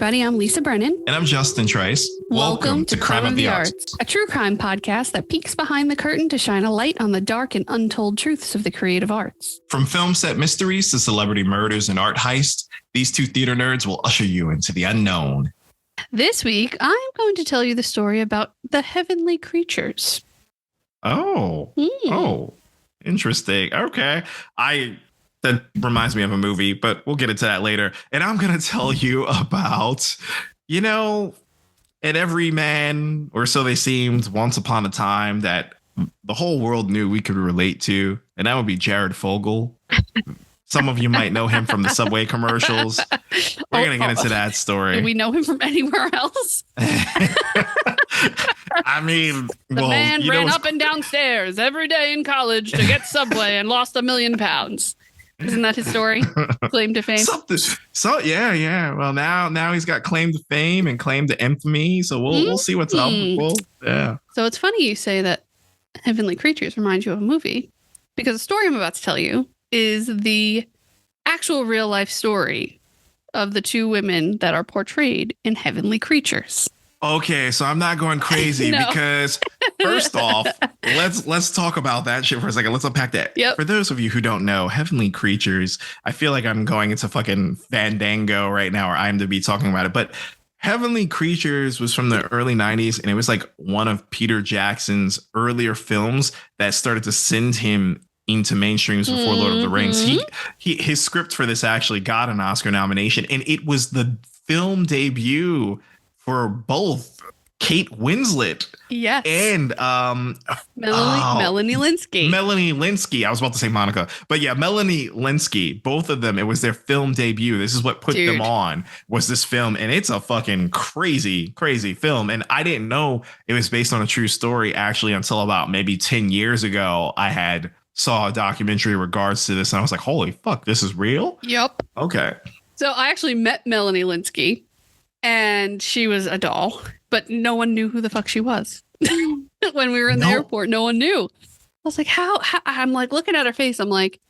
everybody. I'm Lisa Brennan. And I'm Justin Trice. Welcome to Crime of the Arts, a true crime podcast that peeks behind the curtain to shine a light on the dark and untold truths of the creative arts. From film set mysteries to celebrity murders and art heists, these two theater nerds will usher you into the unknown. This week, I'm going to tell you the story about the heavenly creatures. Oh, interesting. Okay. That reminds me of a movie, but we'll get into that later. And I'm going to tell you about, in every man, or so they seemed, once upon a time that the whole world knew we could relate to. And that would be Jared Fogle. Some of you might know him from the Subway commercials. We're going to get into that story. Do we know him from anywhere else? I mean, the man ran up and down stairs every day in college to get Subway and lost £1 million. Isn't that his story? Claim to fame. So yeah. Well, now he's got claim to fame and claim to infamy. So we'll see what's up. Yeah. So it's funny you say that Heavenly Creatures remind you of a movie, because the story I'm about to tell you is the actual real life story of the two women that are portrayed in Heavenly Creatures. Okay, so I'm not going crazy because first off, let's talk about that shit for a second. Let's unpack that. Yep. For those of you who don't know, Heavenly Creatures, I feel like I'm going into fucking Fandango right now, or IMDb talking about it. But Heavenly Creatures was from the early 90s, and it was like one of Peter Jackson's earlier films that started to send him into mainstreams before Lord of the Rings. His script for this actually got an Oscar nomination, and it was the film debut for both Kate Winslet and Melanie Lynskey. Melanie Lynskey. I was about to say Monica, but yeah, Melanie Lynskey. Both of them. It was their film debut. This is what put them on, was this film, and it's a fucking crazy film. And I didn't know it was based on a true story actually until about maybe 10 years ago. I saw a documentary in regards to this, and I was like, "Holy fuck, this is real." Yep. Okay. So I actually met Melanie Lynskey. And she was a doll, but no one knew who the fuck she was. When we were in the airport, no one knew. I was like, how? I'm like looking at her face. I'm like,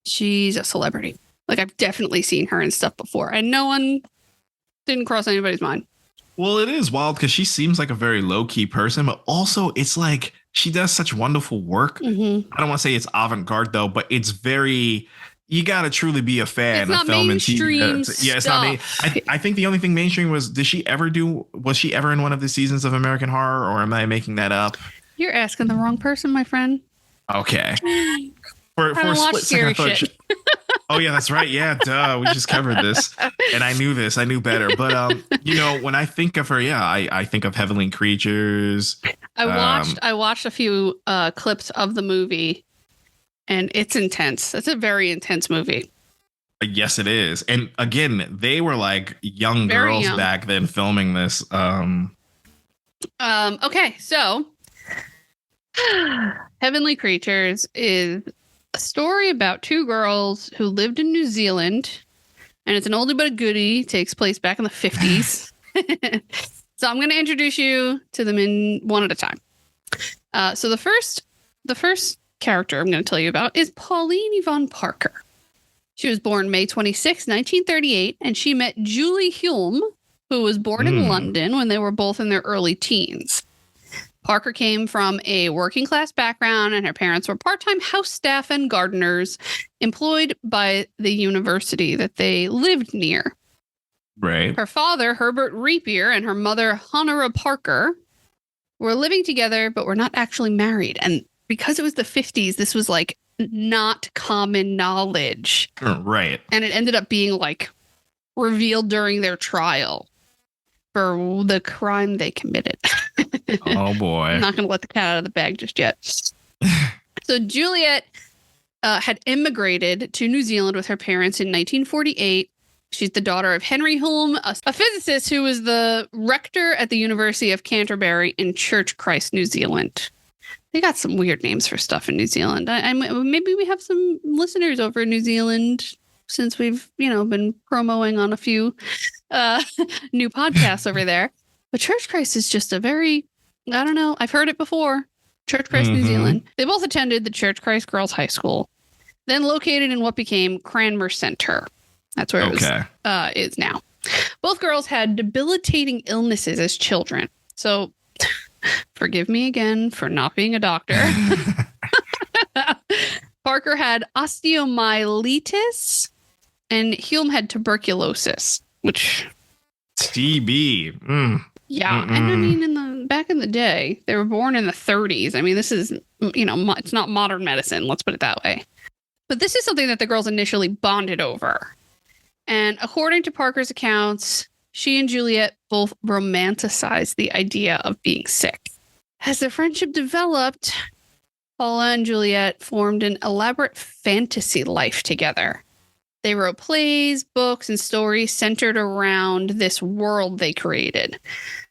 she's a celebrity. Like, I've definitely seen her and stuff before. And no one didn't cross anybody's mind. Well, it is wild because she seems like a very low key person, but also it's like she does such wonderful work. Mm-hmm. I don't want to say it's avant-garde though, but it's very... You got to truly be a fan of film and TV. Yeah, it's not me. I think the only thing mainstream was she ever in one of the seasons of American Horror, or am I making that up? You're asking the wrong person, my friend. Okay. For a split second, I thought oh yeah, that's right. Yeah, duh. We just covered this, and I knew this. I knew better. But when I think of her, I think of Heavenly Creatures. I watched a few clips of the movie. And it's intense. It's a very intense movie. Yes, it is. And again, they were like young girls back then filming this. Okay, so Heavenly Creatures is a story about two girls who lived in New Zealand. And it's an oldie but a goodie. Takes place back in the 50s. So I'm going to introduce you to them in one at a time. So the first character I'm going to tell you about is Pauline Yvonne Parker. She was born May 26, 1938, and she met Julie Hulme, who was born in London when they were both in their early teens. Parker came from a working class background, and her parents were part-time house staff and gardeners employed by the university that they lived near. Right. Her father, Herbert Rapier, and her mother, Honora Parker, were living together, but were not actually married. And because it was the 50s, this was like not common knowledge. Right. And it ended up being like revealed during their trial for the crime they committed. Oh, boy. I'm not going to let the cat out of the bag just yet. So Juliet had immigrated to New Zealand with her parents in 1948. She's the daughter of Henry Hulme, a physicist who was the rector at the University of Canterbury in Church Christ, New Zealand. They got some weird names for stuff in New Zealand. Maybe we have some listeners over in New Zealand since we've, been promoting on a few new podcasts over there. But Church Christ is just a very, I don't know. I've heard it before. Church Christ, New Zealand. They both attended the Church Christ Girls High School, then located in what became Cranmer Center. That's where it is now. Both girls had debilitating illnesses as children. So forgive me again for not being a doctor. Parker had osteomyelitis and Hume had tuberculosis, which TB. Yeah. And I mean, back in the day, they were born in the 30s. I mean, this is, it's not modern medicine. Let's put it that way. But this is something that the girls initially bonded over. And according to Parker's accounts, she and Juliet both romanticized the idea of being sick. As their friendship developed, Paula and Juliet formed an elaborate fantasy life together. They wrote plays, books, and stories centered around this world they created.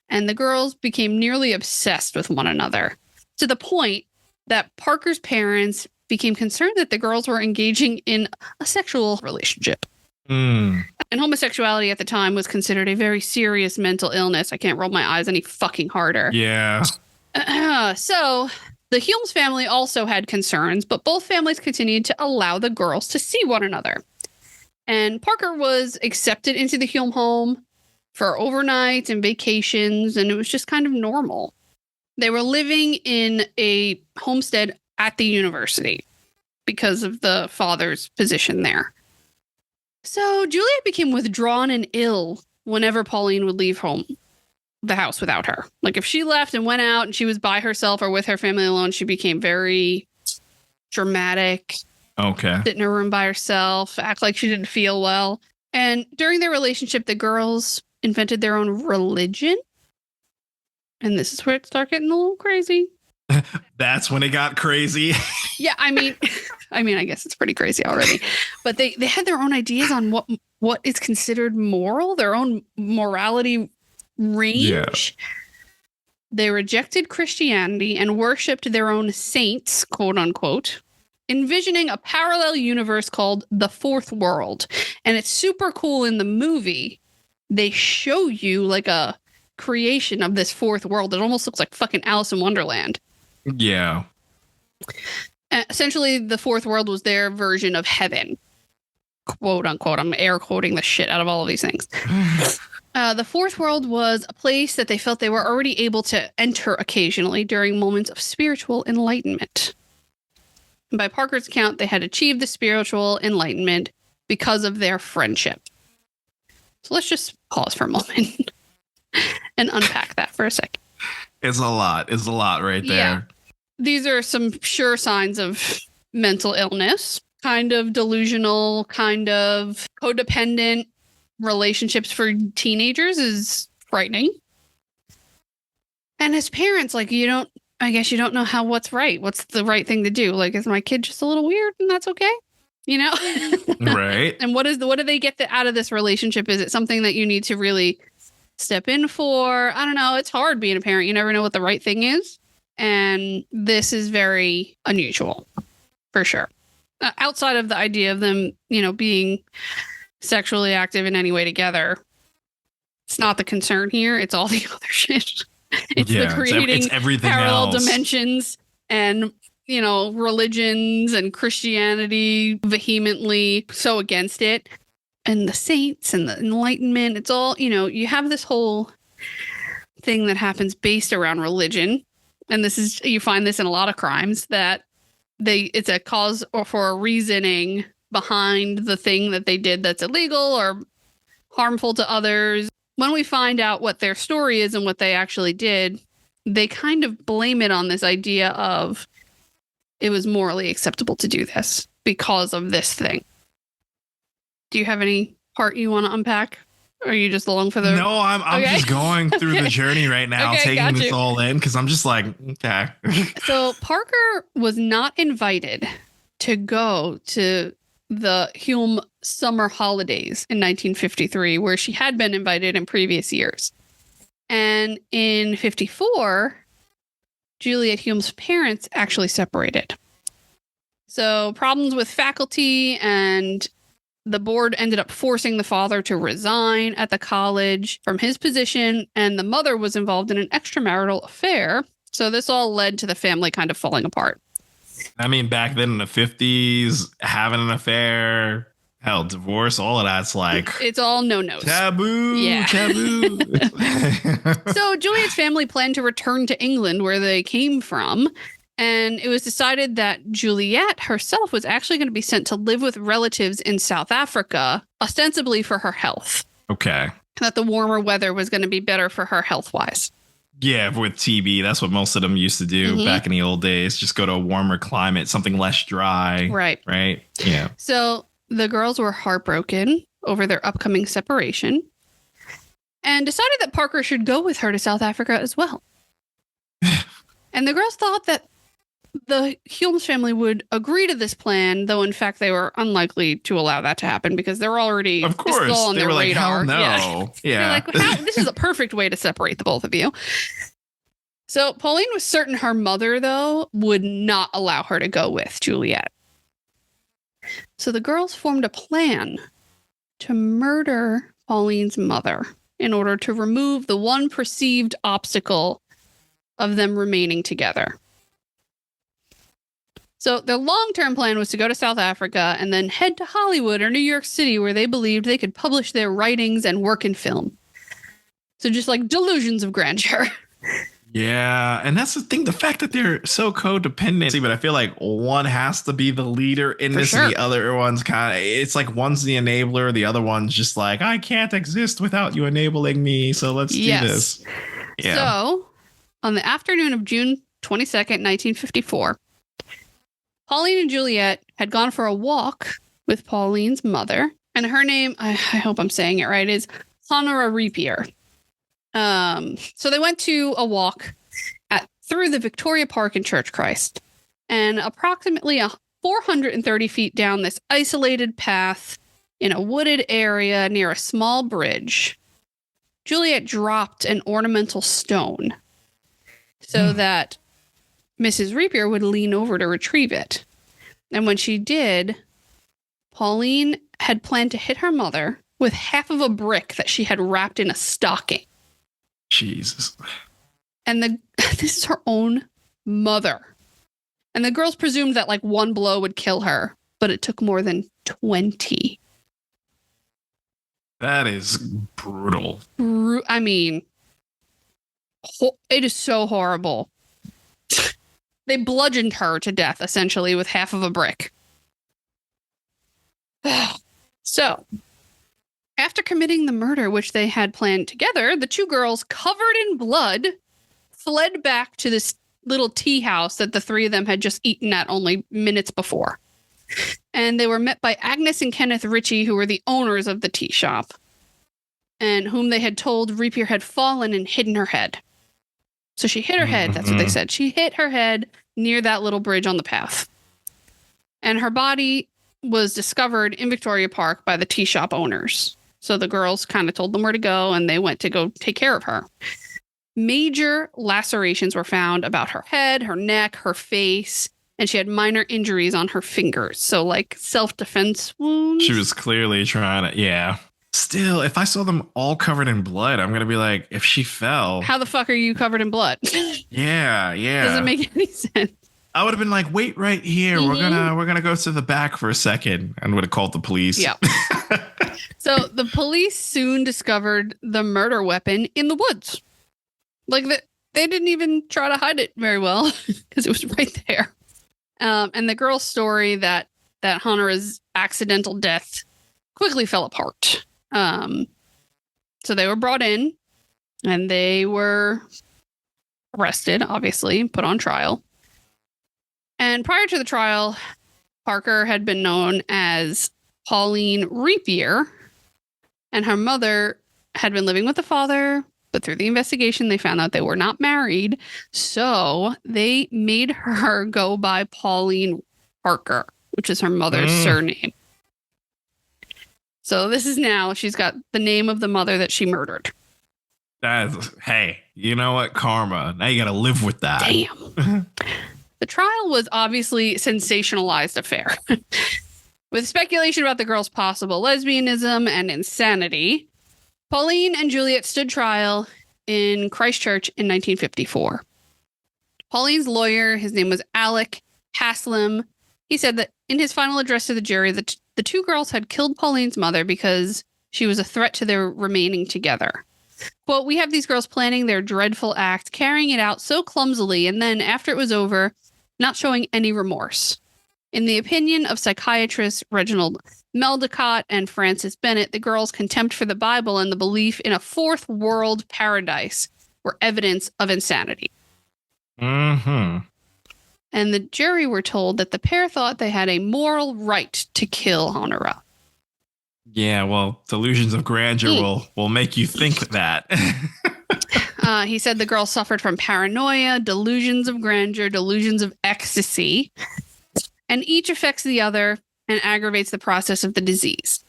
And the girls became nearly obsessed with one another, to the point that Parker's parents became concerned that the girls were engaging in a sexual relationship. And homosexuality at the time was considered a very serious mental illness. I can't roll my eyes any fucking harder. Yeah. So the Humes family also had concerns, but both families continued to allow the girls to see one another. And Parker was accepted into the Hume home for overnights and vacations, and it was just kind of normal. They were living in a homestead at the university because of the father's position there. So Juliet became withdrawn and ill whenever Pauline would leave the house without her. Like if she left and went out and she was by herself or with her family alone, she became very dramatic. Okay. Sit in her room by herself, act like she didn't feel well. And during their relationship, the girls invented their own religion. And this is where it started getting a little crazy. That's when it got crazy. Yeah, I mean, I guess it's pretty crazy already. But they had their own ideas on what is considered moral, their own morality range. Yeah. They rejected Christianity and worshipped their own saints, quote unquote, envisioning a parallel universe called the Fourth World. And it's super cool in the movie. They show you like a creation of this fourth world. It almost looks like fucking Alice in Wonderland. Yeah. Essentially, the fourth world was their version of heaven, quote unquote. I'm air quoting the shit out of all of these things. The fourth world was a place that they felt they were already able to enter occasionally during moments of spiritual enlightenment. And by Parker's account, they had achieved the spiritual enlightenment because of their friendship. So let's just pause for a moment and unpack that for a second. It's a lot. It's a lot right there. Yeah. These are some sure signs of mental illness, kind of delusional, kind of codependent relationships for teenagers is frightening. And as parents, like I guess you don't know what's right. What's the right thing to do? Like, is my kid just a little weird and that's okay? Right. And what do they get out of this relationship? Is it something that you need to really step in for? I don't know. It's hard being a parent. You never know what the right thing is. And this is very unusual for sure. Outside of the idea of them, being sexually active in any way together, it's not the concern here. It's all the other shit. It's the creating it's everything parallel else. Dimensions and, religions and Christianity vehemently so against it. And the saints and the Enlightenment. It's all, you have this whole thing that happens based around religion. And you find this in a lot of crimes that it's a cause or for a reasoning behind the thing that they did that's illegal or harmful to others. When we find out what their story is and what they actually did, they kind of blame it on this idea of it was morally acceptable to do this because of this thing. Do you have any part you want to unpack? Or are you just along for the... No, I'm just going through the journey right now, taking this all in because I'm just like, okay. So Parker was not invited to go to the Hume summer holidays in 1953, where she had been invited in previous years. And in 54, Juliet Hume's parents actually separated. So problems with faculty and the board ended up forcing the father to resign at the college from his position, and the mother was involved in an extramarital affair. So this all led to the family kind of falling apart. I mean, back then in the 50s, having an affair, Hell, divorce, all of that's like It's all no-nos. taboo. Yeah. Taboo. So Juliet's family planned to return to England where they came from. And it was decided that Juliet herself was actually going to be sent to live with relatives in South Africa, ostensibly for her health. Okay. That the warmer weather was going to be better for her health-wise. Yeah, with TB, that's what most of them used to do back in the old days. Just go to a warmer climate, something less dry. Right. Right. Yeah. So the girls were heartbroken over their upcoming separation and decided that Parker should go with her to South Africa as well. And the girls thought that the Hulmes family would agree to this plan, though in fact they were unlikely to allow that to happen because they're already Of course. on They their were like, radar. hell no. Yeah. They're like, this is a perfect way to separate the both of you. So Pauline was certain her mother, though, would not allow her to go with Juliet. So the girls formed a plan to murder Pauline's mother in order to remove the one perceived obstacle of them remaining together. So their long-term plan was to go to South Africa and then head to Hollywood or New York City where they believed they could publish their writings and work in film. So just like delusions of grandeur. Yeah. And that's the thing. The fact that they're so codependent. See, but I feel like one has to be the leader in For this. sure. And the other one's kind of, it's like one's the enabler. The other one's just like, I can't exist without you enabling me. So let's do this. Yeah. So on the afternoon of June 22nd, 1954, Pauline and Juliet had gone for a walk with Pauline's mother, and her name, I hope I'm saying it right, is Honora Repier. So they went to a walk through the Victoria Park in Church Christ, and approximately 430 feet down this isolated path in a wooded area near a small bridge, Juliet dropped an ornamental stone so that Mrs. Repier would lean over to retrieve it. And when she did, Pauline had planned to hit her mother with half of a brick that she had wrapped in a stocking. Jesus. And this is her own mother. And the girls presumed that like one blow would kill her, but it took more than 20. That is brutal. I mean, it is so horrible. They bludgeoned her to death, essentially, with half of a brick. So, after committing the murder, which they had planned together, the two girls, covered in blood, fled back to this little tea house that the three of them had just eaten at only minutes before. And they were met by Agnes and Kenneth Ritchie, who were the owners of the tea shop, and whom they had told Repier had fallen and hidden her head. So she hit her head. That's what they said. She hit her head near that little bridge on the path. And her body was discovered in Victoria Park by the tea shop owners. So the girls kind of told them where to go, and they went to go take care of her. Major lacerations were found about her head, her neck, her face, and she had minor injuries on her fingers. So like self-defense wounds. She was clearly trying to, yeah. Still, if I saw them all covered in blood, I'm going to be like, if she fell. How the fuck are you covered in blood? Yeah. Doesn't make any sense. I would have been like, wait right here. Mm-hmm. We're gonna go to the back for a second, and would have called the police. Yeah. So the police soon discovered the murder weapon in the woods. Like they didn't even try to hide it very well because it was right there. And the girl's story that Honora's accidental death quickly fell apart. So they were brought in and they were arrested, obviously, put on trial. And prior to the trial, Parker had been known as Pauline Repier, and her mother had been living with the father, but through the investigation, they found out they were not married. So they made her go by Pauline Parker, which is her mother's surname. So this is now, she's got the name of the mother that she murdered. Hey, you know what? Karma. Now you got to live with that. Damn. The trial was obviously sensationalized affair, with speculation about the girl's possible lesbianism and insanity. Pauline and Juliet stood trial in Christchurch in 1954. Pauline's lawyer, his name was Alec Haslam, he said that in his final address to the jury, the two girls had killed Pauline's mother because she was a threat to their remaining together. Quote, we have these girls planning their dreadful act, carrying it out so clumsily, and then after it was over, not showing any remorse. In the opinion of psychiatrists Reginald Meldicott and Francis Bennett, the girls' contempt for the Bible and the belief in a fourth world paradise were evidence of insanity. Mm-hmm. And the jury were told that the pair thought they had a moral right to kill Honora. Yeah, well, delusions of grandeur will make you think that. He said the girls suffered from paranoia, delusions of grandeur, delusions of ecstasy, and each affects the other and aggravates the process of the disease.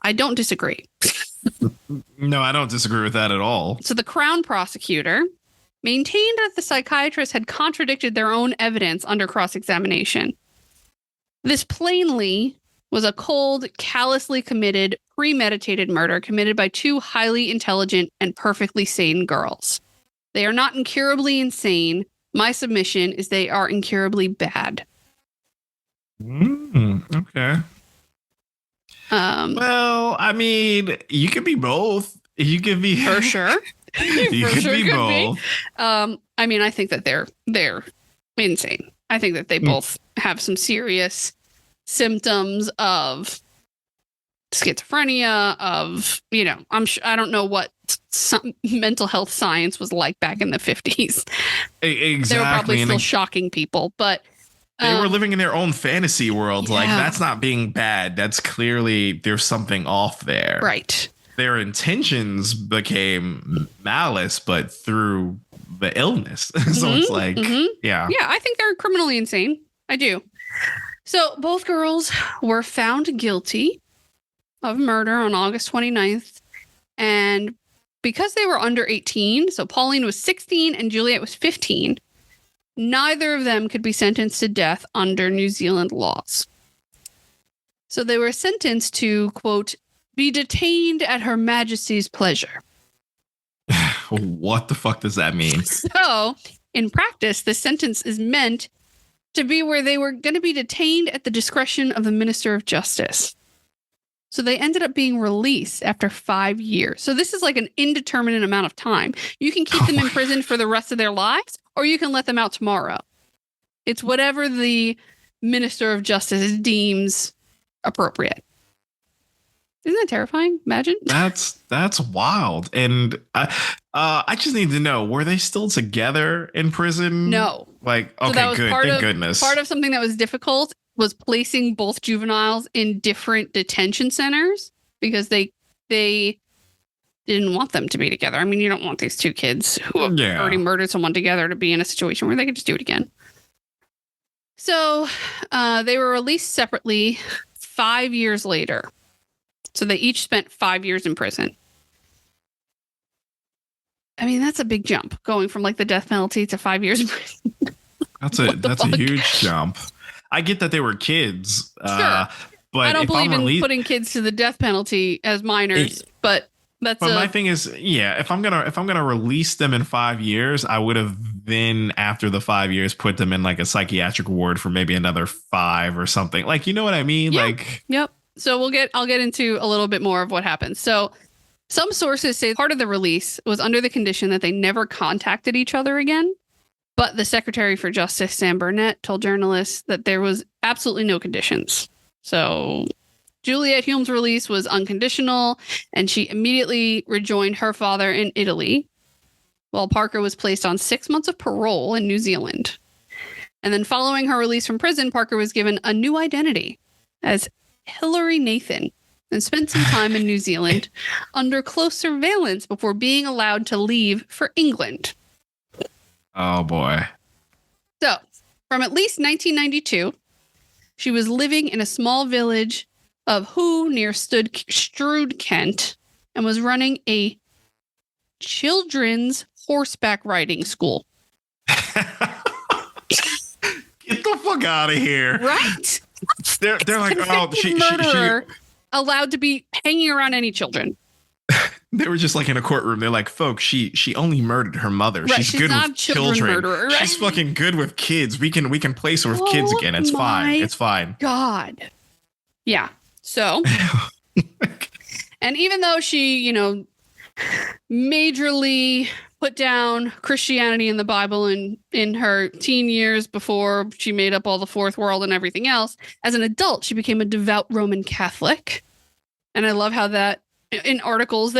I don't disagree. No, I don't disagree with that at all. So the Crown prosecutor maintained that the psychiatrists had contradicted their own evidence under cross-examination. This plainly was a cold, callously committed, premeditated murder committed by two highly intelligent and perfectly sane girls. They are not incurably insane. My submission is they are incurably bad. Okay. Well, I mean, you could be both. You could be for sure. You could be both. I mean, I think that they're insane. I think that they both have some serious symptoms of schizophrenia, of, you know, I don't know what some mental health science was like back in the 50s. Exactly. They were probably still shocking people, but they were living in their own fantasy world. Yeah. Like, that's not being bad. That's clearly there's something off there. Right. Their intentions became malice, but through the illness. So it's like, yeah. Yeah, I think they're criminally insane. I do. So both girls were found guilty of murder on August 29th. And because they were under 18, so Pauline was 16 and Juliet was 15, neither of them could be sentenced to death under New Zealand laws. So they were sentenced to, quote, be detained at Her Majesty's pleasure. What the fuck does that mean? So, in practice, the sentence is meant to be where they were going to be detained at the discretion of the Minister of Justice. So they ended up being released after 5 years. So this is like an indeterminate amount of time. You can keep them in prison for the rest of their lives, or you can let them out tomorrow. It's whatever the Minister of Justice deems appropriate. Isn't that terrifying? Imagine. That's wild. And I just need to know, were they still together in prison? No. Like, okay, so that was good. Thank goodness. Part of something that was difficult was placing both juveniles in different detention centers because they didn't want them to be together. I mean, you don't want these two kids who have already murdered someone together to be in a situation where they could just do it again. So they were released separately 5 years later. So they each spent 5 years in prison. I mean, that's a big jump, going from like the death penalty to 5 years in prison. That's a huge jump. I get that they were kids, sure. But I don't believe in putting kids to the death penalty as minors. But my thing is, if I'm gonna release them in 5 years, I would have then after the 5 years put them in like a psychiatric ward for maybe another 5 or something. Like, you know what I mean? Yeah. Like, yep. So I'll get into a little bit more of what happened. So some sources say part of the release was under the condition that they never contacted each other again. But the Secretary for Justice, Sam Burnett, told journalists that there was absolutely no conditions. So Juliet Hume's release was unconditional, and she immediately rejoined her father in Italy, while Parker was placed on 6 months of parole in New Zealand. And then following her release from prison, Parker was given a new identity as Hilary Nathan and spent some time in New Zealand under close surveillance before being allowed to leave for England. Oh, boy. So, from at least 1992, she was living in a small village of Who near Strood, Kent, and was running a children's horseback riding school. Get the fuck out of here. Right? They're like, oh, she allowed to be hanging around any children. They were just like in a courtroom. They're like, folks, she only murdered her mother. Right, She's she's good not with children children. murderer, right? She's fucking good with kids. We can place her with kids Oh again. It's fine. my It's fine. God. Yeah. So, and even though she, majorly put down Christianity and the Bible in her teen years before she made up all the fourth world and everything else, as an adult, she became a devout Roman Catholic. And I love how that in articles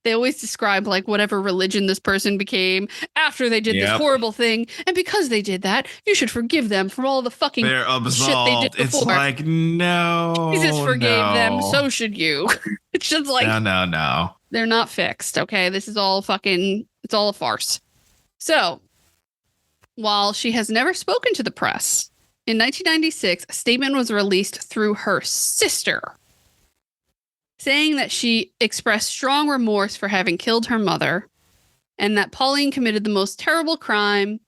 they always describe like whatever religion this person became after they did this horrible thing. And because they did that, you should forgive them for all the fucking They're absolved. shit they did before. It's like, no. Jesus forgave them, so should you. It's just like no. They're not fixed, okay? This is all it's all a farce. So, while she has never spoken to the press, in 1996, a statement was released through her sister saying that she expressed strong remorse for having killed her mother and that Pauline committed the most terrible crime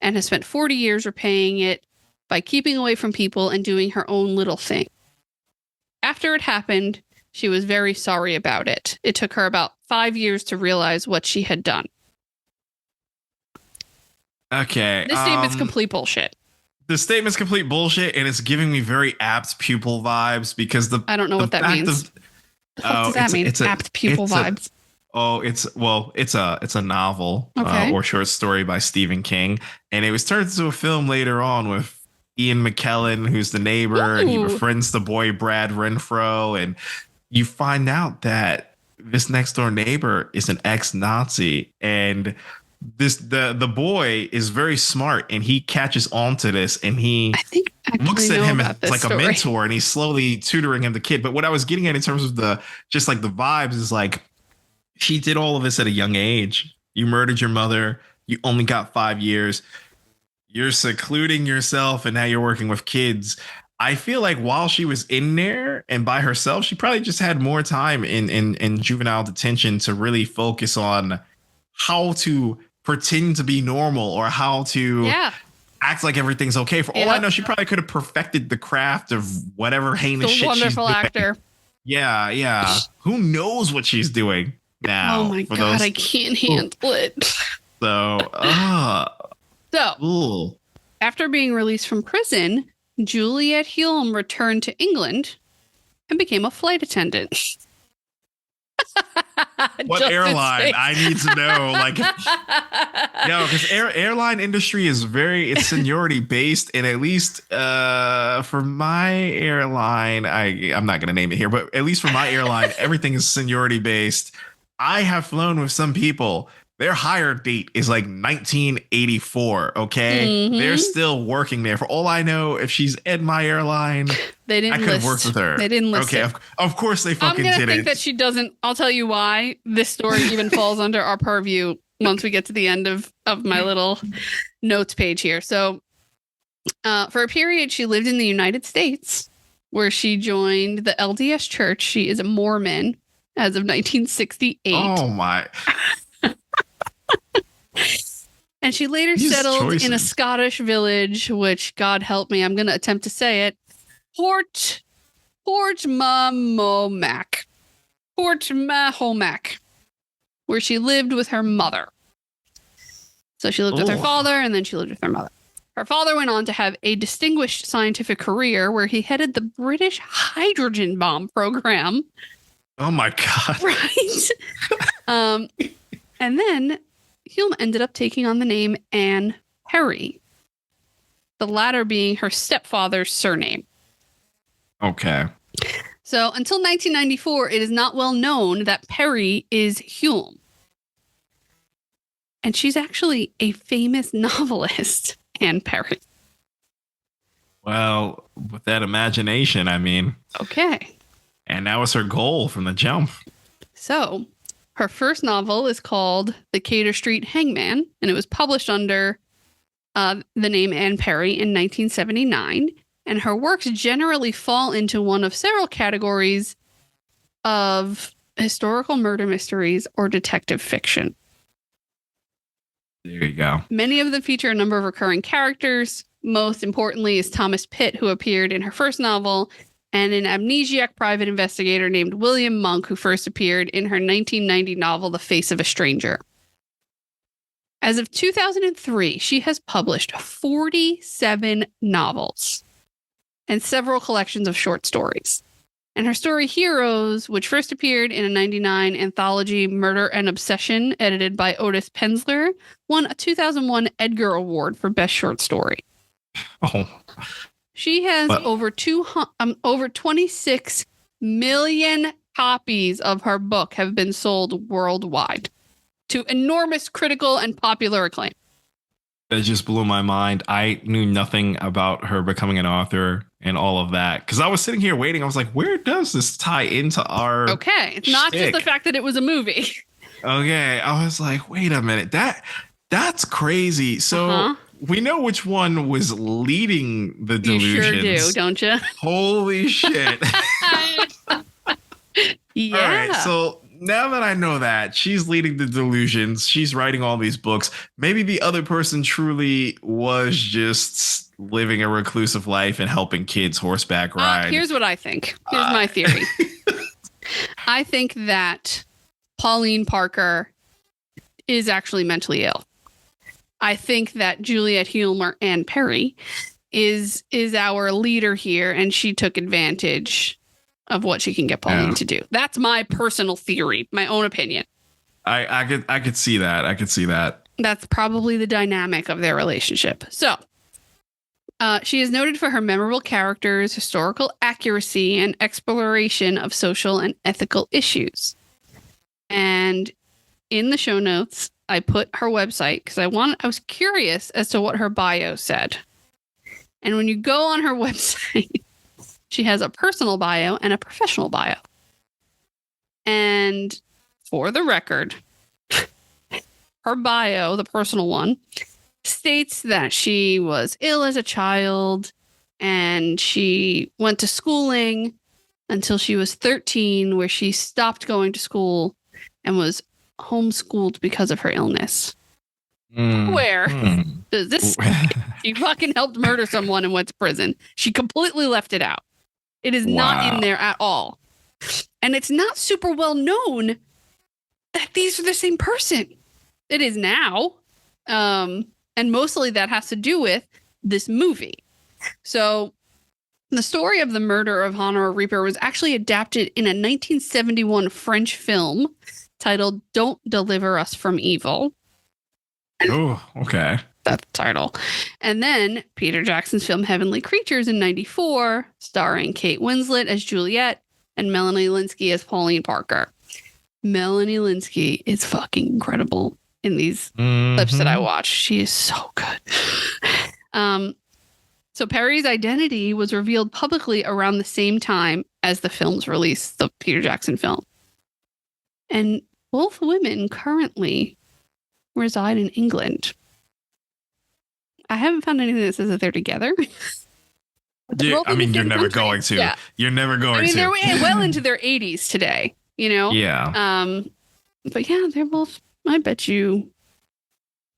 and has spent 40 years repaying it by keeping away from people and doing her own little thing. After it happened, she was very sorry about it. It took her about 5 years to realize what she had done. Okay. This statement's complete bullshit. The statement's complete bullshit, and it's giving me very apt pupil vibes because I don't know what that means. What does that mean? Apt pupil vibes. It's a novel or short story by Stephen King, and it was turned into a film later on with Ian McKellen, who's the neighbor, and he befriends the boy Brad Renfro, and you find out that this next door neighbor is an ex-Nazi, and the boy is very smart, and he catches on to this, and he looks at him as like a mentor, and he's slowly tutoring him the kid. But what I was getting at in terms of the vibes is like, she did all of this at a young age. You murdered your mother. You only got 5 years. You're secluding yourself, and now you're working with kids. I feel like while she was in there and by herself, she probably just had more time in juvenile detention to really focus on how to pretend to be normal or how to act like everything's okay. For all I know, she probably could have perfected the craft of whatever heinous shit she's doing. Actor. Yeah. Who knows what she's doing now? Oh my God, I can't handle it. So, after being released from prison, Juliet Hulme returned to England and became a flight attendant. What airline? I need to know. Like, because airline industry is it's seniority based, and at least for my airline, I'm not gonna name it here, but at least for my airline, everything is seniority based. I have flown with some people. Their hire date is like 1984. Okay, they're still working there. For all I know, if she's at my airline, I could have worked with her. They didn't list it. Of course they fucking did it. I'm gonna think that she doesn't. I'll tell you why this story even falls under our purview once we get to the end of my little notes page here. So, for a period, she lived in the United States, where she joined the LDS Church. She is a Mormon as of 1968. Oh my. And she later settled in a Scottish village, which, God help me, I'm going to attempt to say it, Port Mahomack, where she lived with her mother. So she lived with her father, and then she lived with her mother. Her father went on to have a distinguished scientific career where he headed the British hydrogen bomb program. Oh my God. Right. And then Hulme ended up taking on the name Anne Perry, the latter being her stepfather's surname. Okay. So until 1994, it is not well known that Perry is Hulme. And she's actually a famous novelist, Anne Perry. Well, with that imagination, I mean. Okay. And that was her goal from the jump. So her first novel is called The Cater Street Hangman, and it was published under the name Anne Perry in 1979. And her works generally fall into one of several categories of historical murder mysteries or detective fiction. There you go. Many of them feature a number of recurring characters. Most importantly is Thomas Pitt, who appeared in her first novel and an amnesiac private investigator named William Monk, who first appeared in her 1990 novel, The Face of a Stranger. As of 2003, she has published 47 novels and several collections of short stories. And her story Heroes, which first appeared in a 1999 anthology, Murder and Obsession, edited by Otis Penzler, won a 2001 Edgar Award for Best Short Story. Oh. She has over 26 million copies of her book have been sold worldwide to enormous critical and popular acclaim. That just blew my mind. I knew nothing about her becoming an author and all of that. Because I was sitting here waiting. I was like, where does this tie into our Okay. It's not just the fact that it was a movie. Okay. I was like, wait a minute. That's crazy. So we know which one was leading the delusions. You sure do, don't you? Holy shit. Yeah. All right. So now that I know that she's leading the delusions, she's writing all these books. Maybe the other person truly was just living a reclusive life and helping kids horseback ride. Here's what I think. Here's my theory. I think that Pauline Parker is actually mentally ill. I think that Juliette Hulmer Ann Perry is our leader here, and she took advantage of what she can get Pauline to do. That's my personal theory, my own opinion. I could see that. I could see that. That's probably the dynamic of their relationship. So, she is noted for her memorable characters, historical accuracy, and exploration of social and ethical issues. And in the show notes, I put her website because I was curious as to what her bio said. And when you go on her website, she has a personal bio and a professional bio. And for the record, her bio, the personal one, states that she was ill as a child and she went to schooling until she was 13, where she stopped going to school and was homeschooled because of her illness. Where does this? She fucking helped murder someone and went to prison. She completely left it out. It is not in there at all. And it's not super well known that these are the same person. It is now. And mostly that has to do with this movie. So the story of the murder of Honora Reaper was actually adapted in a 1971 French film titled Don't Deliver Us from Evil. Oh, okay. That's the title. And then Peter Jackson's film Heavenly Creatures in 94, starring Kate Winslet as Juliette and Melanie Lynskey as Pauline Parker. Melanie Lynskey is fucking incredible in these clips that I watched. She is so good. So Perry's identity was revealed publicly around the same time as the film's release, the Peter Jackson film. And both women currently reside in England. I haven't found anything that says that they're together. Yeah, I mean, you're never going to. Yeah. You're never going to. They're well into their 80s today, you know? Yeah. But yeah, they're both, I bet you,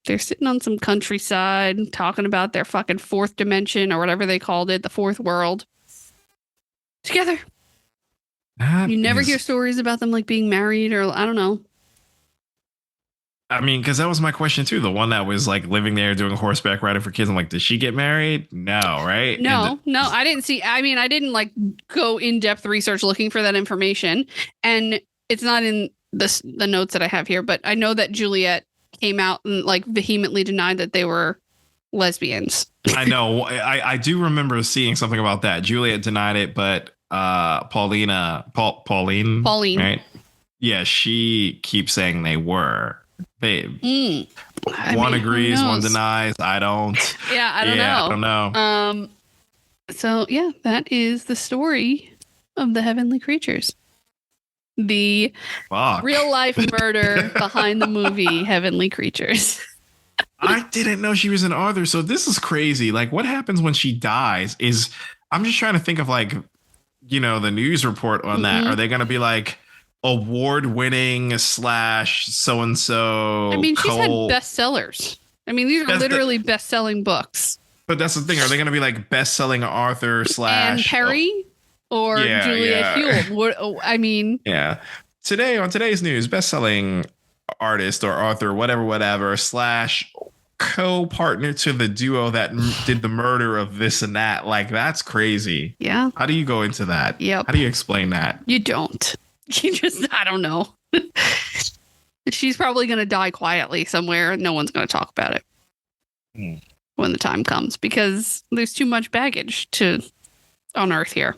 they're sitting on some countryside talking about their fucking fourth dimension or whatever they called it, the fourth world. Together. You never hear stories about them like being married or I don't know. I mean, because that was my question too. The one that was like living there doing horseback riding for kids. I'm like, did she get married? No, right? No, I didn't see. I mean, I didn't like go in-depth research looking for that information. And it's not in the notes that I have here, but I know that Juliette came out and like vehemently denied that they were lesbians. I know. I do remember seeing something about that. Juliette denied it, but Pauline, right? Yeah, she keeps saying they were. Babe. One agrees, one denies. I don't. Yeah, I don't know. So yeah, that is the story of the Heavenly Creatures. The real life murder behind the movie Heavenly Creatures. I didn't know she was an author, so this is crazy. Like, what happens when she dies? I'm just trying to think of like, you know, the news report on that. Are they going to be like award-winning / so-and-so? I mean, she's had bestsellers. I mean, these are literally best-selling books. But that's the thing. Are they going to be like best-selling author / Anne Perry? or Juliette Huel. What? Oh, I mean, yeah. Today on today's news, best-selling artist or author, whatever, / co-partner to the duo that did the murder of this and that. Like, that's crazy. Yeah. How do you go into that? Yep. How do you explain that? You don't. You just, I don't know. She's probably going to die quietly somewhere and no one's going to talk about it when the time comes because there's too much baggage to unearth here.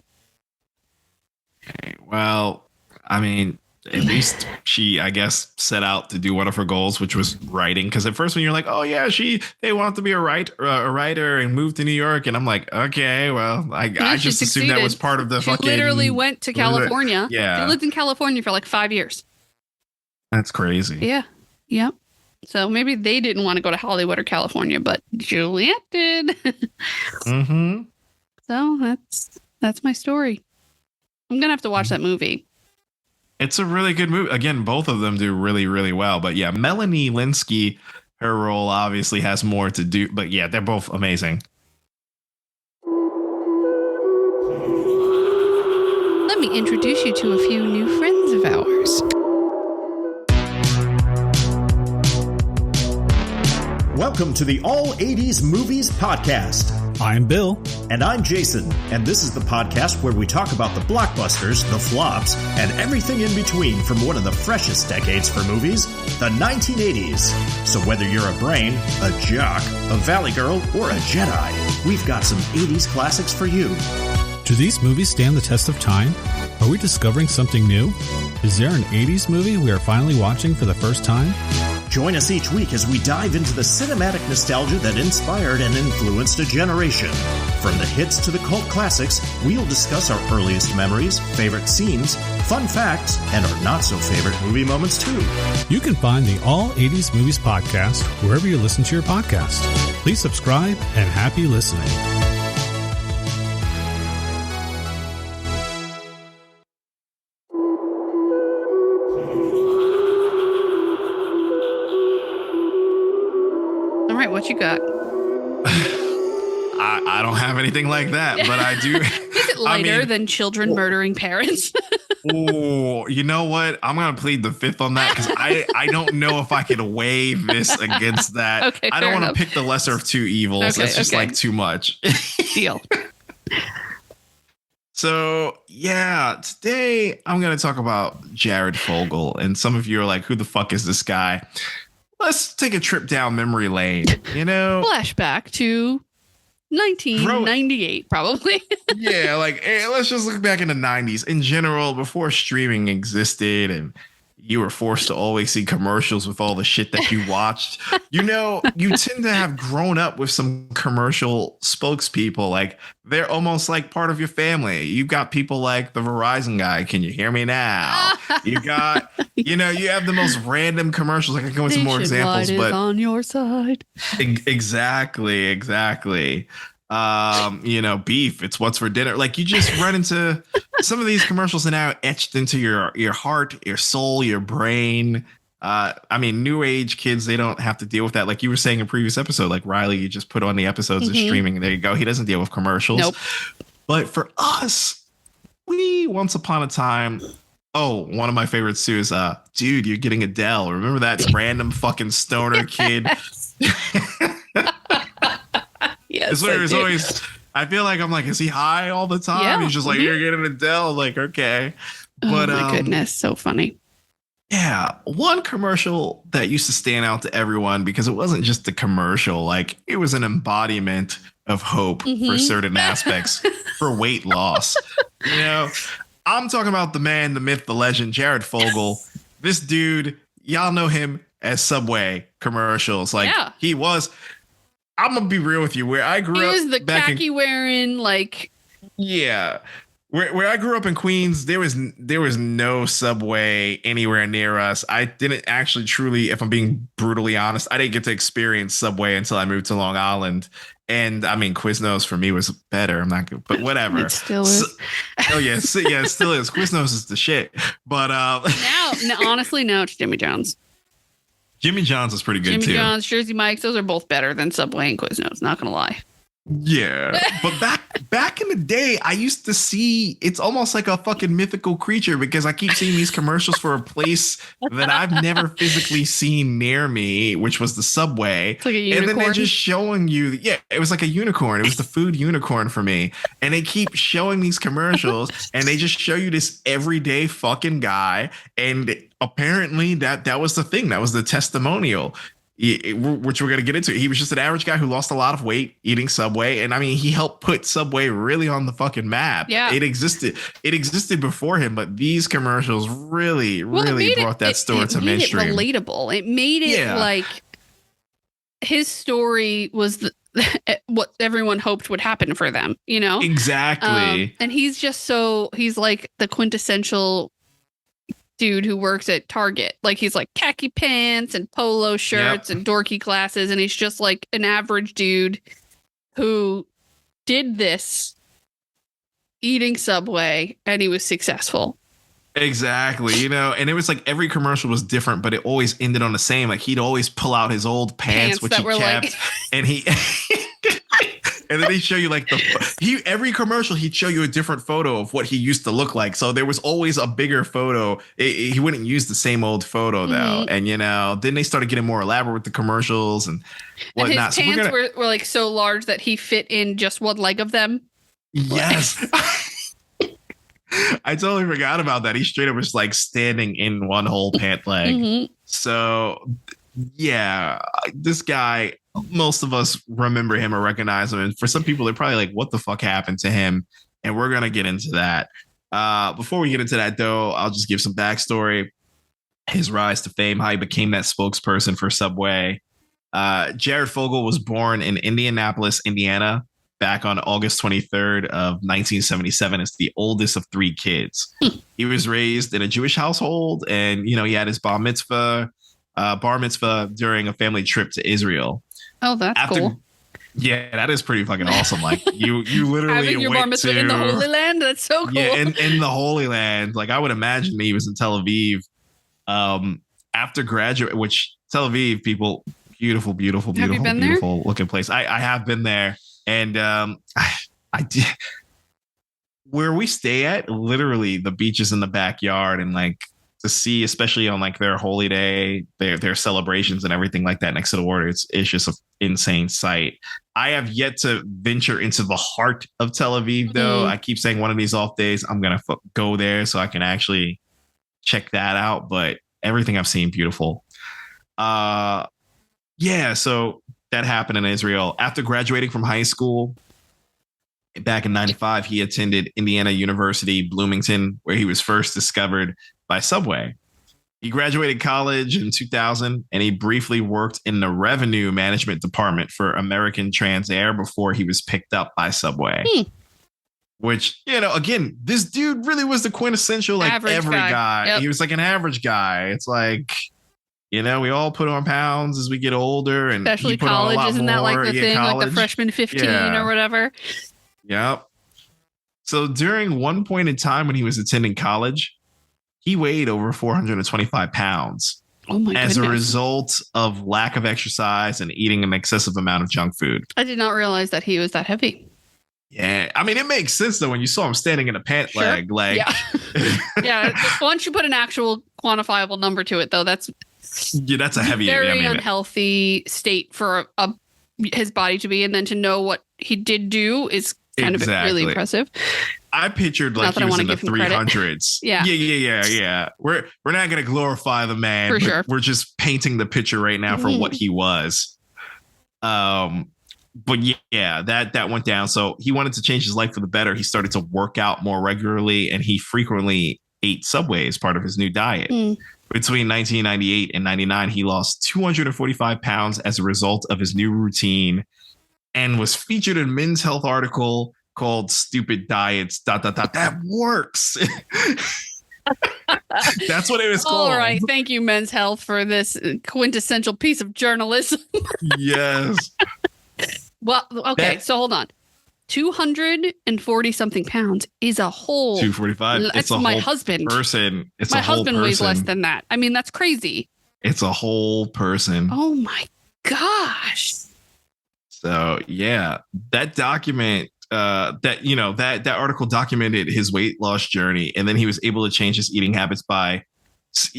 Okay, well, I mean, at least she, I guess, set out to do one of her goals, which was writing. Because at first, when you're like, "Oh yeah, they want to be a writer and move to New York," and I'm like, "Okay, well, I just assumed that was part of the she fucking." Literally went to California. Yeah, she lived in California for like 5 years. That's crazy. Yeah, yep. So maybe they didn't want to go to Hollywood or California, but Juliette did. Mm-hmm. So that's my story. I'm gonna have to watch that movie. It's a really good movie. Again, both of them do really, really well. But yeah, Melanie Lynskey, her role obviously has more to do. But yeah, they're both amazing. Let me introduce you to a few new friends of ours. Welcome to the All 80s Movies Podcast. I'm Bill. And I'm Jason. And this is the podcast where we talk about the blockbusters, the flops, and everything in between from one of the freshest decades for movies, the 1980s. So whether you're a brain, a jock, a valley girl, or a Jedi, we've got some 80s classics for you. Do these movies stand the test of time? Are we discovering something new? Is there an 80s movie we are finally watching for the first time? Join us each week as we dive into the cinematic nostalgia that inspired and influenced a generation. From the hits to the cult classics, we'll discuss our earliest memories, favorite scenes, fun facts, and our not-so-favorite movie moments, too. You can find the All 80s Movies Podcast wherever you listen to your podcast. Please subscribe and happy listening. What you got? I don't have anything like that, but I do. Is it lighter than children murdering parents? Oh, you know what? I'm gonna plead the fifth on that because I don't know if I can weigh this against that. Okay, I don't want to pick the lesser of two evils. Okay, That's just like too much. Deal. So yeah, today I'm gonna talk about Jared Fogle, and some of you are like, "Who the fuck is this guy?" Let's take a trip down memory lane, Flashback to 1998, probably. Yeah, like, hey, let's just look back in the 90s. In general, before streaming existed and you were forced to always see commercials with all the shit that you watched, you tend to have grown up with some commercial spokespeople. Like, they're almost like part of your family. You've got people like the Verizon guy. Can you hear me now? You got, you have the most random commercials. I can go into more examples, but on your side. Exactly. Beef, it's what's for dinner. Like, you just run into some of these commercials are now etched into your heart, your soul, your brain. New age kids, they don't have to deal with that. Like you were saying in a previous episode, like Riley, you just put on the episodes of streaming and there you go. He doesn't deal with commercials. Nope. But for us, we once upon a time, one of my favorites too is dude, you're getting Adele. Remember that random fucking stoner kid? Yes, it's always, I feel like I'm like, is he high all the time? Yeah. He's just like, you're getting Adele. Like, okay. But, oh my goodness, so funny. Yeah, one commercial that used to stand out to everyone because it wasn't just the commercial, like it was an embodiment of hope for certain aspects for weight loss. I'm talking about the man, the myth, the legend, Jared Fogle. This dude, y'all know him as Subway commercials. Like he was. I'm gonna be real with you. Where I grew up, he was the khaki wearing, like. Yeah. Where I grew up in Queens, there was no Subway anywhere near us. I didn't actually truly, if I'm being brutally honest, I didn't get to experience Subway until I moved to Long Island. And I mean, Quiznos for me was better. I'm not good, but whatever. It still is. It still is. Quiznos is the shit. But honestly, now it's Jimmy John's. Jimmy John's is pretty good too. Jimmy John's, Jersey Mike's, those are both better than Subway and Quiznos. Not gonna lie. Yeah, but back in the day, I used to see it's almost like a fucking mythical creature because I keep seeing these commercials for a place that I've never physically seen near me, which was the Subway. It's like a and then they're unicorn. just showing you, yeah, it was like a unicorn. It was the food unicorn for me. And they keep showing these commercials and they just show you this everyday fucking guy. And apparently that was the thing. That was the testimonial. Which we're going to get into. He was just an average guy who lost a lot of weight eating Subway. And I mean, he helped put Subway really on the fucking map. Yeah. It existed before him, but these commercials really brought that store to mainstream. It relatable. It made it like his story was what everyone hoped would happen for them, you know? Exactly. And he's like the quintessential dude who works at Target. Like he's like khaki pants and polo shirts and dorky glasses, and he's just like an average dude who did this eating Subway and he was successful. Exactly, you know, and it was like every commercial was different, but it always ended on the same. Like he'd always pull out his old pants which he kept, and he and then he'd show you like every commercial he'd show you a different photo of what he used to look like. So there was always a bigger photo. He wouldn't use the same old photo though. And you know, then they started getting more elaborate with the commercials and whatnot. And his pants were like so large that he fit in just one leg of them. Yes. I totally forgot about that. He straight up was like standing in one whole pant leg. So yeah, this guy, most of us remember him or recognize him. And for some people, they're probably like, what the fuck happened to him? And we're going to get into that. Before we get into that, though, I'll just give some backstory. His rise to fame, how he became that spokesperson for Subway. Jared Fogle was born in Indianapolis, Indiana, back on August 23rd of 1977 as the oldest of three kids. He was raised in a Jewish household and, you know, he had his bar mitzvah during a family trip to Israel. Oh, that's cool. Yeah, that is pretty fucking awesome. Like you literally having your bar mitzvah in the Holy Land. That's so cool. Yeah, in the Holy Land. Like I would imagine he was in Tel Aviv after graduate, which Tel Aviv people, beautiful looking place. I have been there. And I did where we stay at, literally the beaches in the backyard, and like to see, especially on like their holy day, their celebrations and everything like that next to the water. It's just an insane sight. I have yet to venture into the heart of Tel Aviv, though. I keep saying one of these off days I'm gonna go there so I can actually check that out. But everything I've seen, beautiful. Yeah, so that happened in Israel. After graduating from high school back in 95, he attended Indiana University, Bloomington, where he was first discovered by Subway. He graduated college in 2000, and he briefly worked in the revenue management department for American Transair before he was picked up by Subway. Which, you know, again, this dude really was the quintessential, like average every guy. Yep. He was like an average guy. It's like, you know, we all put on pounds as we get older, and especially college, isn't that like the thing, college, like the freshman 15 or whatever? Yep. So during one point in time when he was attending college, he weighed over 425 pounds. Oh my goodness. As a result of lack of exercise and eating an excessive amount of junk food. I did not realize that he was that heavy. Yeah, I mean, it makes sense though when you saw him standing in a pant leg. Like, yeah. Once you put an actual quantifiable number to it, though, that's a heavy, very unhealthy state for his body to be, and then to know what he did do is kind of really impressive. I pictured like he was in the 300s. Yeah. We're not going to glorify the man. For sure. We're just painting the picture right now for what he was. But yeah, that went down. So he wanted to change his life for the better. He started to work out more regularly, and he frequently ate Subway as part of his new diet. Between 1998 and 99, he lost 245 pounds as a result of his new routine, and was featured in Men's Health article called "Stupid Diets." ... That works. That's what it was called. All right, thank you, Men's Health, for this quintessential piece of journalism. Yes. Well, okay, so hold on. 240 something pounds is a whole 245. It's a my husband person. It's my a whole husband person. weighs less than that. I mean, that's crazy. It's a whole person. Oh my gosh. So yeah, that document that article documented his weight loss journey, and then he was able to change his eating habits by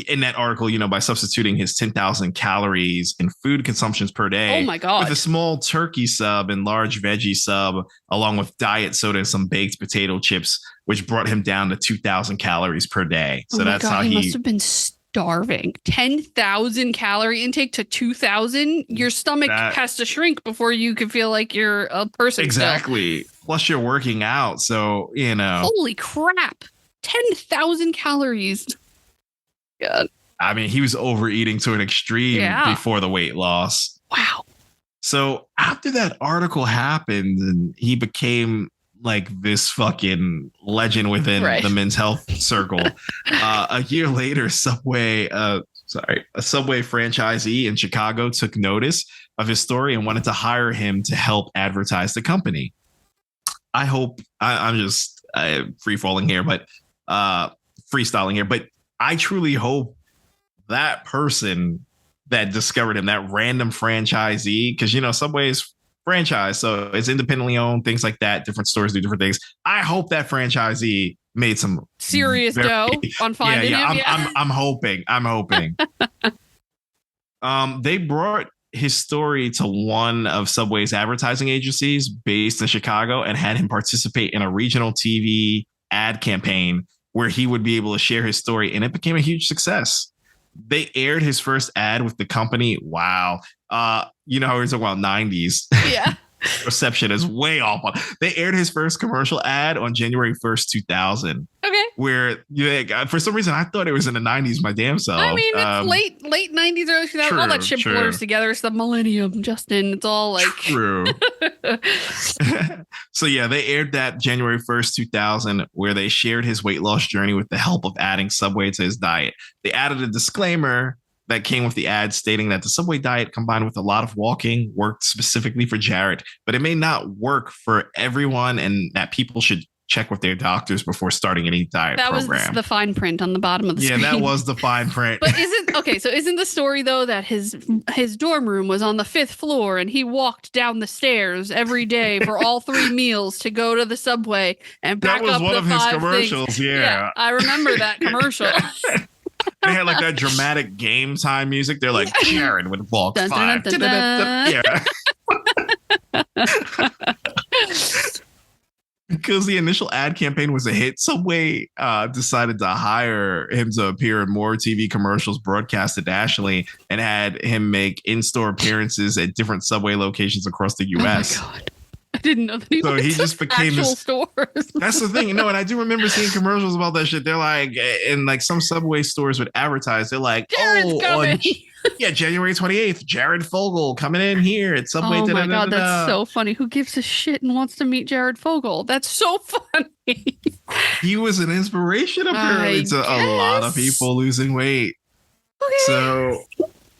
in that article, by substituting his 10,000 calories in food consumptions per day. Oh my God. With a small turkey sub and large veggie sub, along with diet soda and some baked potato chips, which brought him down to 2,000 calories per day. So that's how he must have been starving. 10,000 calorie intake to 2,000. Your stomach has to shrink before you can feel like you're a person. Exactly. Still. Plus you're working out. So, Holy crap. 10,000 calories. God. I mean, he was overeating to an extreme before the weight loss. Wow. So after that article happened, and he became like this fucking legend within the Men's Health circle. A year later, a Subway franchisee in Chicago took notice of his story and wanted to hire him to help advertise the company. I hope I'm just freestyling here, but I truly hope that person that discovered him, that random franchisee, because Subway's franchise, so it's independently owned, things like that. Different stores do different things. I hope that franchisee made some serious dough on finding him. I'm hoping. They brought his story to one of Subway's advertising agencies based in Chicago and had him participate in a regional TV ad campaign where he would be able to share his story, and it became a huge success. They aired his first ad with the company. Wow. You know how we're talking about 90s. Yeah. Reception is way off. They aired his first commercial ad on January 1st, 2000. Okay. Where for some reason I thought it was in the 90s, my damn self. I mean, it's late 90s, early 2000s. All that shit blurs together. It's the millennium, Justin. It's all like true. So yeah, they aired that January 1st, 2000, where they shared his weight loss journey with the help of adding Subway to his diet. They added a disclaimer that came with the ad stating that the Subway diet combined with a lot of walking worked specifically for Jared, but it may not work for everyone, and that people should check with their doctors before starting any diet program. That was the fine print on the bottom of the screen. Yeah, that was the fine print. But isn't the story though that his dorm room was on the 5th floor and he walked down the stairs every day for all 3 meals to go to the Subway and back up the 5 things? That was one of his commercials, yeah. I remember that commercial. They had like that dramatic game time music. They're like, Jared would walk dun, 5. Dun, dun, dun, dun. Yeah. Because the initial ad campaign was a hit, Subway decided to hire him to appear in more TV commercials broadcasted nationally and had him make in-store appearances at different Subway locations across the U.S. Oh my God. I didn't know that he just became this stores. That's the thing, and I do remember seeing commercials about that shit. They're like, and like some Subway stores would advertise. They're like, Jared's coming. January 28th, Jared Fogle coming in here at Subway. Oh my God, that's so funny. Who gives a shit and wants to meet Jared Fogle? That's so funny. He was an inspiration apparently to a lot of people losing weight. Okay. So,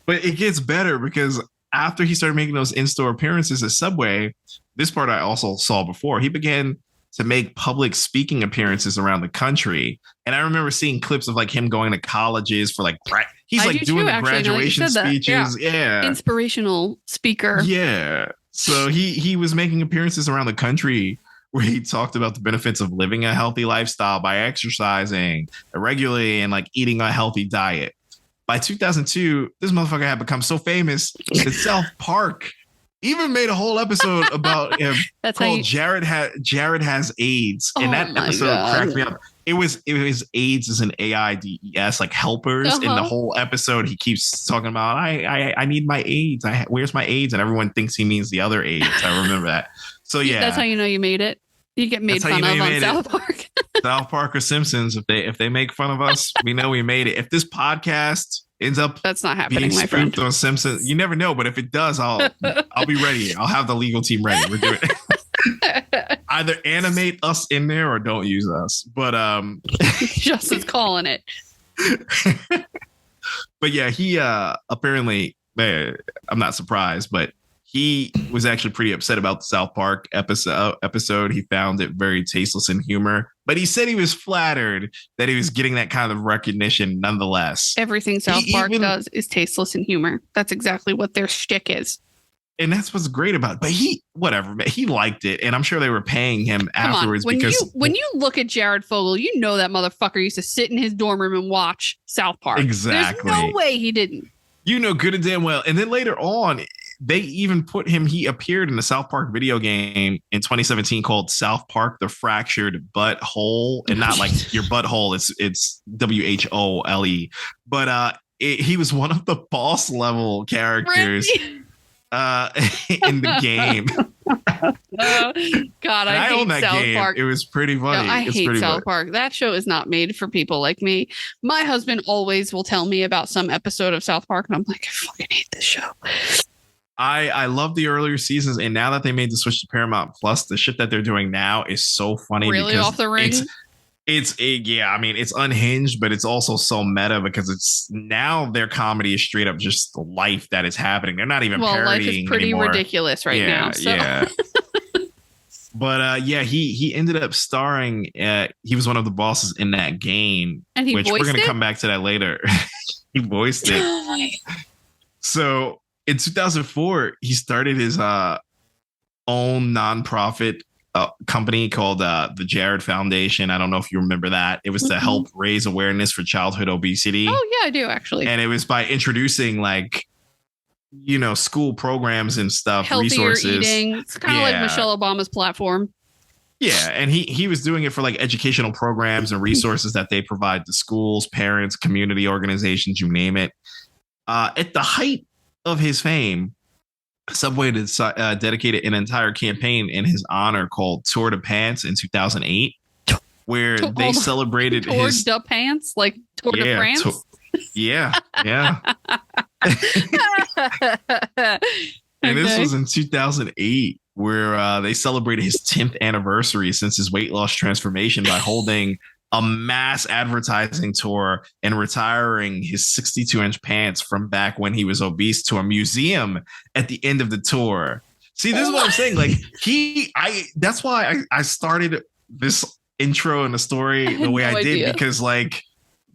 but it gets better because after he started making those in-store appearances at Subway, this part I also saw before, he began to make public speaking appearances around the country. And I remember seeing clips of like him going to colleges for like, he's like doing the graduation speeches. Yeah. Inspirational speaker. Yeah. So he was making appearances around the country where he talked about the benefits of living a healthy lifestyle by exercising regularly and like eating a healthy diet. By 2002, this motherfucker had become so famous that South Park even made a whole episode about him called Jared Has AIDS. And that episode cracked me up. It was AIDS as an AIDS, like helpers. In the whole episode, he keeps talking about, I need my AIDS. Where's my AIDS? And everyone thinks he means the other AIDS. I remember that. So yeah. That's how you know you made it. You get made fun of on South Park. South Park or Simpsons, if they make fun of us, we know we made it. If this podcast ends up that's not happening, my friend, on Simpsons, you never know. But if it does, I'll be ready. I'll have the legal team ready. We're doing it. Either animate us in there or don't use us. But Justin's calling it. But yeah, he apparently, I'm not surprised, but he was actually pretty upset about the South Park episode. He found it very tasteless in humor, but he said he was flattered that he was getting that kind of recognition nonetheless. Everything South Park does is tasteless in humor. That's exactly what their shtick is. And that's what's great about it. But whatever, man, he liked it. And I'm sure they were paying him Come afterwards on. because When you look at Jared Fogle, you know that motherfucker used to sit in his dorm room and watch South Park. Exactly. There's no way he didn't. You know good and damn well. And then later on, they even put him, he appeared in the South Park video game in 2017 called South Park, The Fractured Butthole. And not like your butthole, it's WHOLE. But he was one of the boss level characters in the game. God, I hate own that South game. Park. It was pretty funny. No, I it's hate pretty South funny. Park. That show is not made for people like me. My husband always will tell me about some episode of South Park, and I'm like, I fucking hate this show. I love the earlier seasons, and now that they made the switch to Paramount Plus, the shit that they're doing now is so funny. Really because off the ring? It's unhinged, but it's also so meta because it's now their comedy is straight up just the life that is happening. They're not even parodying life is pretty anymore. ridiculous right now. So. Yeah. But he ended up starring. He was one of the bosses in that game, And he which we're voiced going to it? come back to that later. He voiced it. Oh my- So in 2004, he started his own nonprofit company called the Jared Foundation. I don't know if you remember that. It was to help raise awareness for childhood obesity. Oh yeah, I do actually. And it was by introducing school programs and stuff, Healthier resources. eating. It's kind of like Yeah. Michelle Obama's platform. Yeah, and he was doing it for like educational programs and resources that they provide to schools, parents, community organizations, you name it. At the height of his fame, Subway dedicated an entire campaign in his honor called Tour de Pants in 2008, where they celebrated Tour his de pants, like Tour de France. Yeah. And this was in 2008, where they celebrated his 10th anniversary since his weight loss transformation by holding a mass advertising tour and retiring his 62-inch pants from back when he was obese to a museum at the end of the tour. See, this is what I'm saying. Like that's why I started this intro and the story the way I did, because like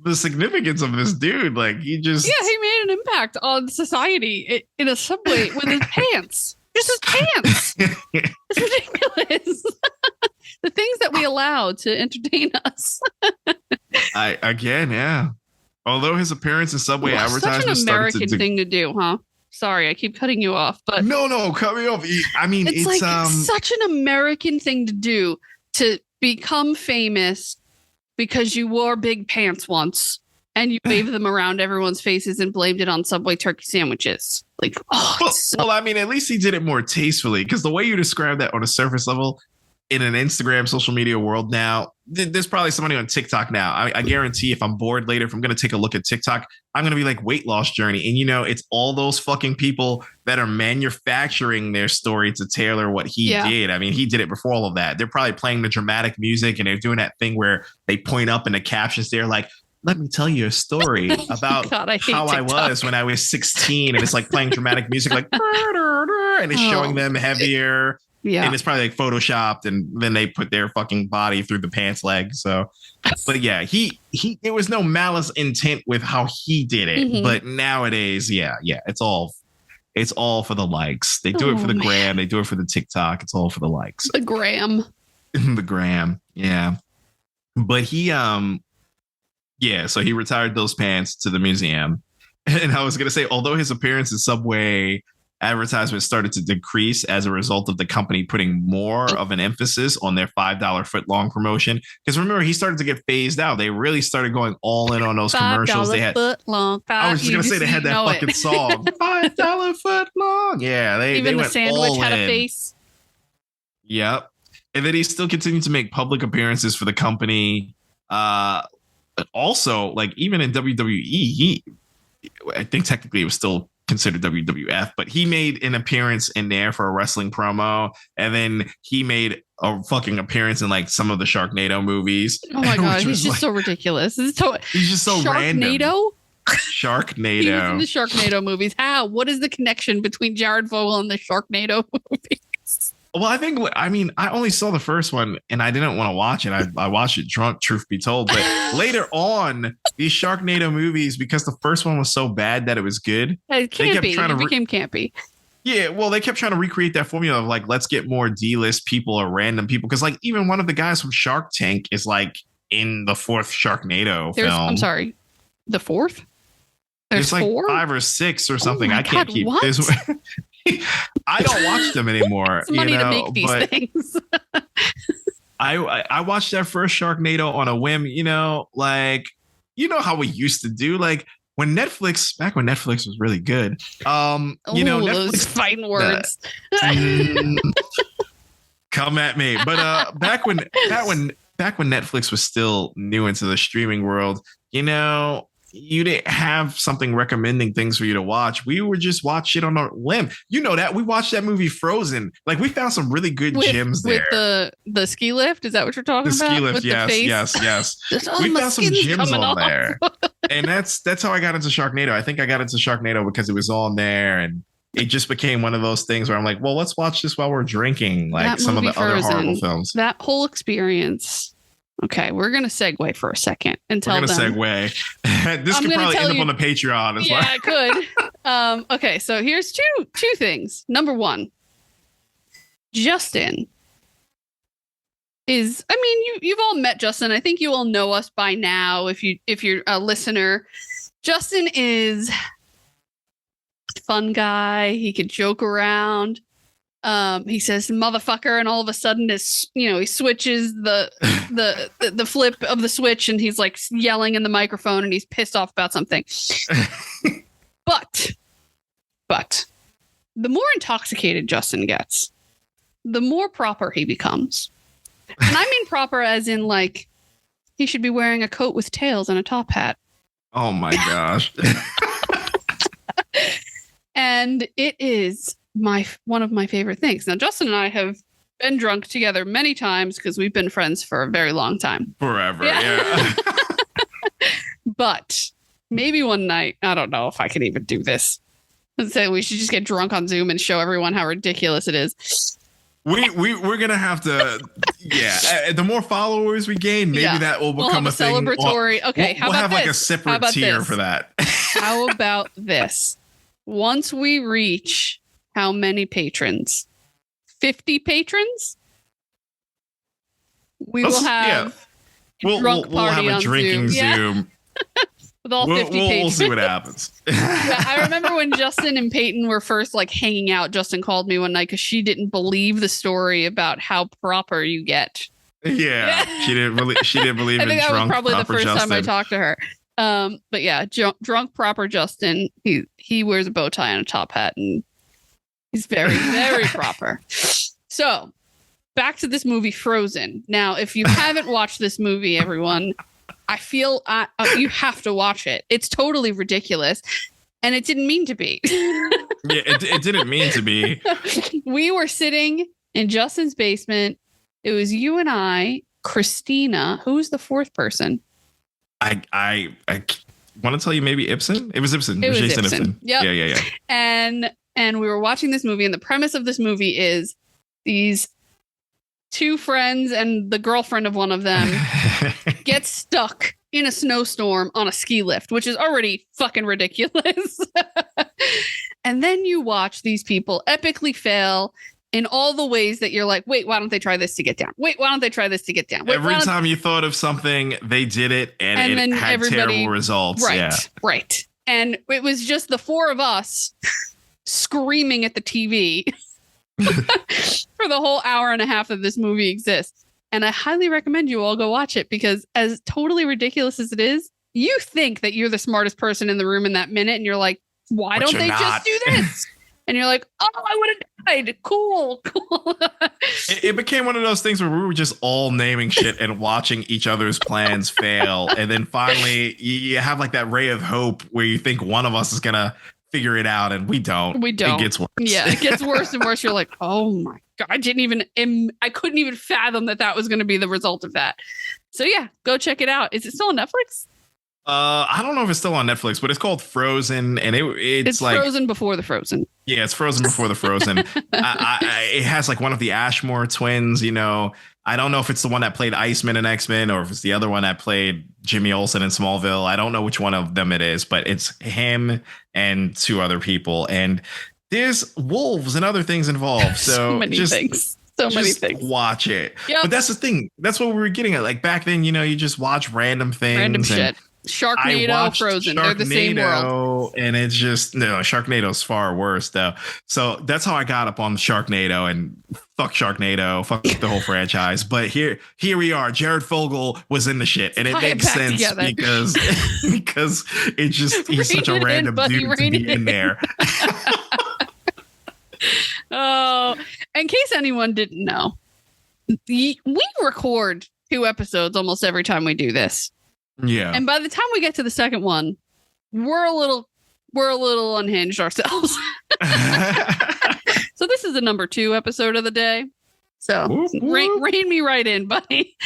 the significance of this dude, like he made an impact on society in a subway with his pants. Just his pants. It's ridiculous. The things that we allow to entertain us. Although his appearance in Subway advertisements such an American thing to do, huh? Sorry, I keep cutting you off, but no, cut me off. I mean, it's like such an American thing to do, to become famous because you wore big pants once and you waved them around everyone's faces and blamed it on Subway turkey sandwiches. Like, well, I mean, at least he did it more tastefully, because the way you describe that on a surface level in an Instagram social media world now, there's probably somebody on TikTok now. I guarantee if I'm bored later, if I'm going to take a look at TikTok, I'm going to be like weight loss journey. And, it's all those fucking people that are manufacturing their story to tailor what he did. I mean, he did it before all of that. They're probably playing the dramatic music and they're doing that thing where they point up in the captions. They're like, let me tell you a story about how I was when I was 16. And it's like playing dramatic music, like, and it's showing them heavier. Yeah. And it's probably like photoshopped, and then they put their fucking body through the pants leg. So, but yeah, there was no malice intent with how he did it. Mm-hmm. But nowadays, it's all for the likes. They do it for the gram. They do it for the TikTok. It's all for the likes. The gram. The gram. Yeah. But so he retired those pants to the museum. And I was going to say, although his appearance in Subway advertisements started to decrease as a result of the company putting more of an emphasis on their $5 footlong promotion. Because remember, he started to get phased out. They really started going all in on those commercials. They had footlong. I was just gonna say they had that fucking song, $5 footlong. Yeah, they even they the went sandwich all had in. a face. Yep, and then he still continued to make public appearances for the company. Also, like even in WWE, I think technically it was still considered WWF, but he made an appearance in there for a wrestling promo, and then he made a fucking appearance in like some of the Sharknado movies. Oh my god, he's just so ridiculous. He's just so random. Sharknado. He was in the Sharknado movies. How? What is the connection between Jared Fogle and the Sharknado movies? Well, I only saw the first one and I didn't want to watch it. I watched it drunk, truth be told. But later on, these Sharknado movies, because the first one was so bad that it was good. It became campy. Yeah, well, they kept trying to recreate that formula of like, let's get more D-list people or random people. Because like even one of the guys from Shark Tank is like in the fourth Sharknado film. I'm sorry, the fourth? There's like four? 5 or 6 or something. Oh my I can't God, keep what? this. I don't watch them anymore. It's money to make these but things. I watched that first Sharknado on a whim, like, how we used to do, like when back when Netflix was really good. Netflix, those fighting words. Come at me. But back when Netflix was still new into the streaming world, you didn't have something recommending things for you to watch. We would just watch shit on a whim. You know that. We watched that movie Frozen. Like we found some really good gems there. With the ski lift? Is that what you're talking about? The ski lift, with yes. We found some gems on there. And that's how I got into Sharknado. I think I got into Sharknado because it was on there and it just became one of those things where I'm like, well, let's watch this while we're drinking, like some of the other horrible films. That whole experience. Okay, we're going to segue for a second and tell them. We're going to segue. This could probably end up on the Patreon as well. Yeah, it could. Okay, so here's two things. Number one, Justin is, you've all met Justin. I think you all know us by now if you're a listener. Justin is a fun guy. He could joke around. He says motherfucker, and all of a sudden he switches the flip of the switch and he's like yelling in the microphone and he's pissed off about something. But the more intoxicated Justin gets, the more proper he becomes. And I mean proper as in like he should be wearing a coat with tails and a top hat. Oh my gosh. And it is one of my favorite things. Now, Justin and I have been drunk together many times because we've been friends for a very long time. Forever, yeah. But maybe one night, I don't know if I can even do this. Let's say we should just get drunk on Zoom and show everyone how ridiculous it is. We're gonna have to, yeah. The more followers we gain, maybe that will become a thing. Celebratory. Okay, we'll have like a separate tier for that. How about this? Once we reach how many patrons? 50 patrons? We'll have a drinking Zoom. With all 50 patrons. We'll see what happens. Yeah, I remember when Justin and Peyton were first like hanging out. Justin called me one night because she didn't believe the story about how proper you get. Yeah, she didn't believe I in think that was drunk probably the first Justin. time I talked to her. But yeah, drunk proper Justin. He wears a bow tie and a top hat, and he's very, very proper. So back to this movie, Frozen. Now, if you haven't watched this movie, everyone, I feel you have to watch it. It's totally ridiculous. And it didn't mean to be. Yeah, it didn't mean to be. We were sitting in Justin's basement. It was you and I, Christina. Who's the fourth person? I want to tell you maybe Ibsen. It was Ibsen. It was Jason Ibsen. Yep. Yeah. And we were watching this movie, and the premise of this movie is these two friends and the girlfriend of one of them get stuck in a snowstorm on a ski lift, which is already fucking ridiculous. And then you watch these people epically fail in all the ways that you're like, wait, why don't they try this to get down? Wait, why don't they try this to get down? Wait, every time you thought of something, they did it, and it had terrible results. Right. And it was just the four of us screaming at the TV for the whole hour and a half that this movie exists. And I highly recommend you all go watch it because as totally ridiculous as it is, you think that you're the smartest person in the room in that minute. And you're like, why don't they just do this? And you're like, oh, I would have died. Cool. It became one of those things where we were just all naming shit and watching each other's plans fail. And then finally you have like that ray of hope where you think one of us is going to figure it out, and we don't. It gets worse. Yeah, it gets worse and worse. You're like, oh my God, I couldn't even fathom that was going to be the result of that. So yeah, go check it out. Is it still on Netflix? I don't know if it's still on Netflix, but it's called Frozen, and it's like Frozen before the Frozen. Yeah, it's Frozen before the Frozen. It has like one of the Ashmore twins. I don't know if it's the one that played Iceman in X-Men or if it's the other one that played Jimmy Olsen in Smallville. I don't know which one of them it is, but it's him and two other people. And there's wolves and other things involved. So many just, things. So many just things. watch it. Yep. But that's the thing. That's what we were getting at. Like back then, you just watch random things. Random and shit. I Sharknado, watched Frozen. They're the same world. And it's just Sharknado's far worse though. So that's how I got up on Sharknado, and fuck Sharknado, fuck the whole franchise. But here we are. Jared Fogle was in the shit, and it makes sense because it's just he's such a random dude to be in there. Oh, in case anyone didn't know, we record 2 episodes almost every time we do this. Yeah. And by the time we get to the second one, we're a little unhinged ourselves. So this is the number 2 episode of the day. So rein me right in, buddy.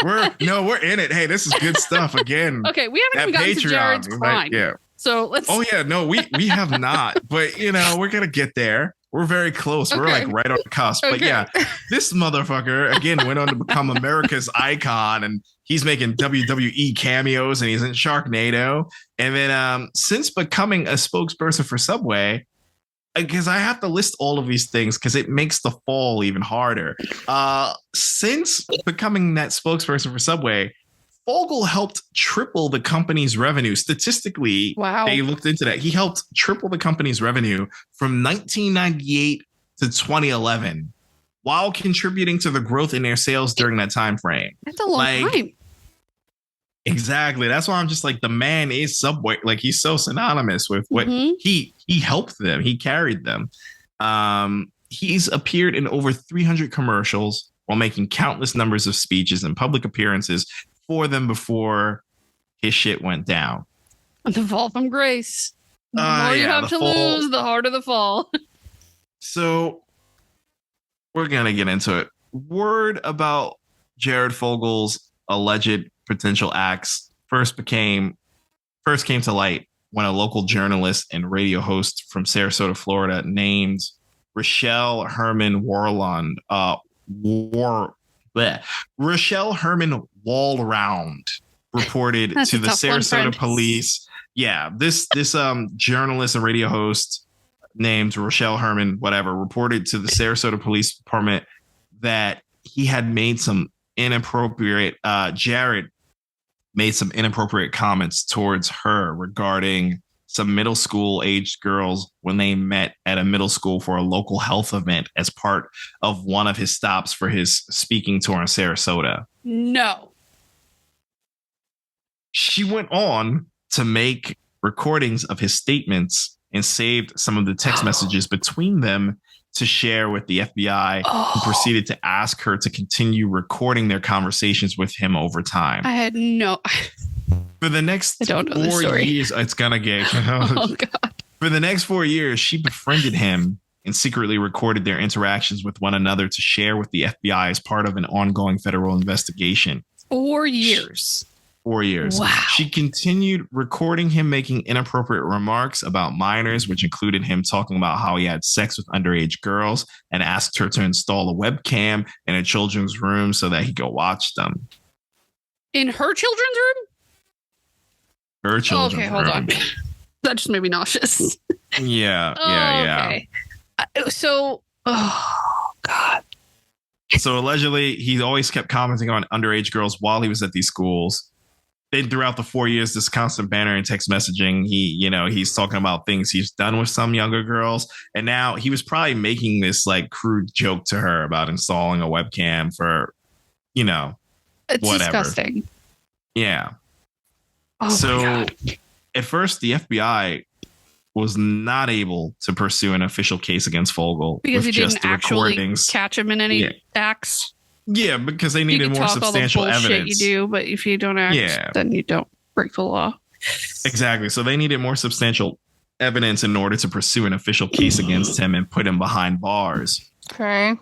We're in it. Hey, this is good stuff again. Okay, we haven't even gotten to Jared's crime. Yeah. So let's. Oh yeah, no, we have not, but we're gonna get there. We're very close. Okay. We're like right on the cusp. Okay. But yeah, this motherfucker again went on to become America's icon, and he's making WWE cameos, and he's in Sharknado. And then since becoming a spokesperson for Subway, because I have to list all of these things because it makes the fall even harder. Since becoming that spokesperson for Subway, Fogle helped triple the company's revenue. Statistically, wow. They looked into that. He helped triple the company's revenue from 1998 to 2011 while contributing to the growth in their sales during that time frame. That's a long time. Exactly. That's why I'm just like, the man is Subway. Like, he's so synonymous with what he helped them. He carried them. He's appeared in over 300 commercials while making countless numbers of speeches and public appearances for them before his shit went down. The fall from grace. The more you have to lose, the harder the fall. So we're going to get into it. Word about Jared Fogle's alleged potential acts first came to light when a local journalist and radio host from Sarasota, Florida, named Rochelle Herman Warland, Rochelle Herman Walround reported to the Sarasota police. Yeah, this journalist and radio host named Rochelle Herman, reported to the Sarasota Police Department that he had made some inappropriate. Jared made some inappropriate comments towards her regarding some middle school aged girls when they met at a middle school for a local health event as part of one of his stops for his speaking tour in Sarasota. No. She went on to make recordings of his statements and saved some of the text messages between them to share with the FBI, who proceeded to ask her to continue recording their conversations with him over time. I had no... For the next 4 years, it's gonna get. Oh God! For the next 4 years, she befriended him and secretly recorded their interactions with one another to share with the FBI as part of an ongoing federal investigation. 4 years. 4 years. Wow. She continued recording him making inappropriate remarks about minors, which included him talking about how he had sex with underage girls, and asked her to install a webcam in a children's room so that he could watch them. In her children's room? Her children's room. Okay, hold on. That just made me nauseous. Yeah. Okay. So, oh God. So allegedly, he always kept commenting on underage girls while he was at these schools. Then throughout the 4 years, this constant banter and text messaging, he's talking about things he's done with some younger girls. And now he was probably making this like crude joke to her about installing a webcam for, it's whatever. Disgusting. Yeah. Oh so at first, the FBI was not able to pursue an official case against Fogel because he just didn't actually catch him in any acts. Yeah, because they needed more substantial evidence. You do, but if you don't act, then you don't break the law. Exactly. So they needed more substantial evidence in order to pursue an official case against him and put him behind bars. Okay.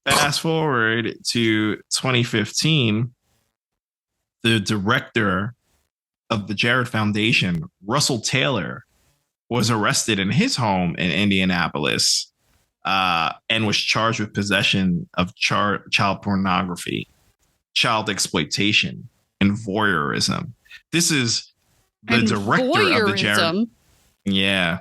Fast forward to 2015, the director of the Jared Foundation, Russell Taylor, was arrested in his home in Indianapolis and was charged with possession of child pornography, child exploitation, and voyeurism. This is the director of the Jared. Yeah.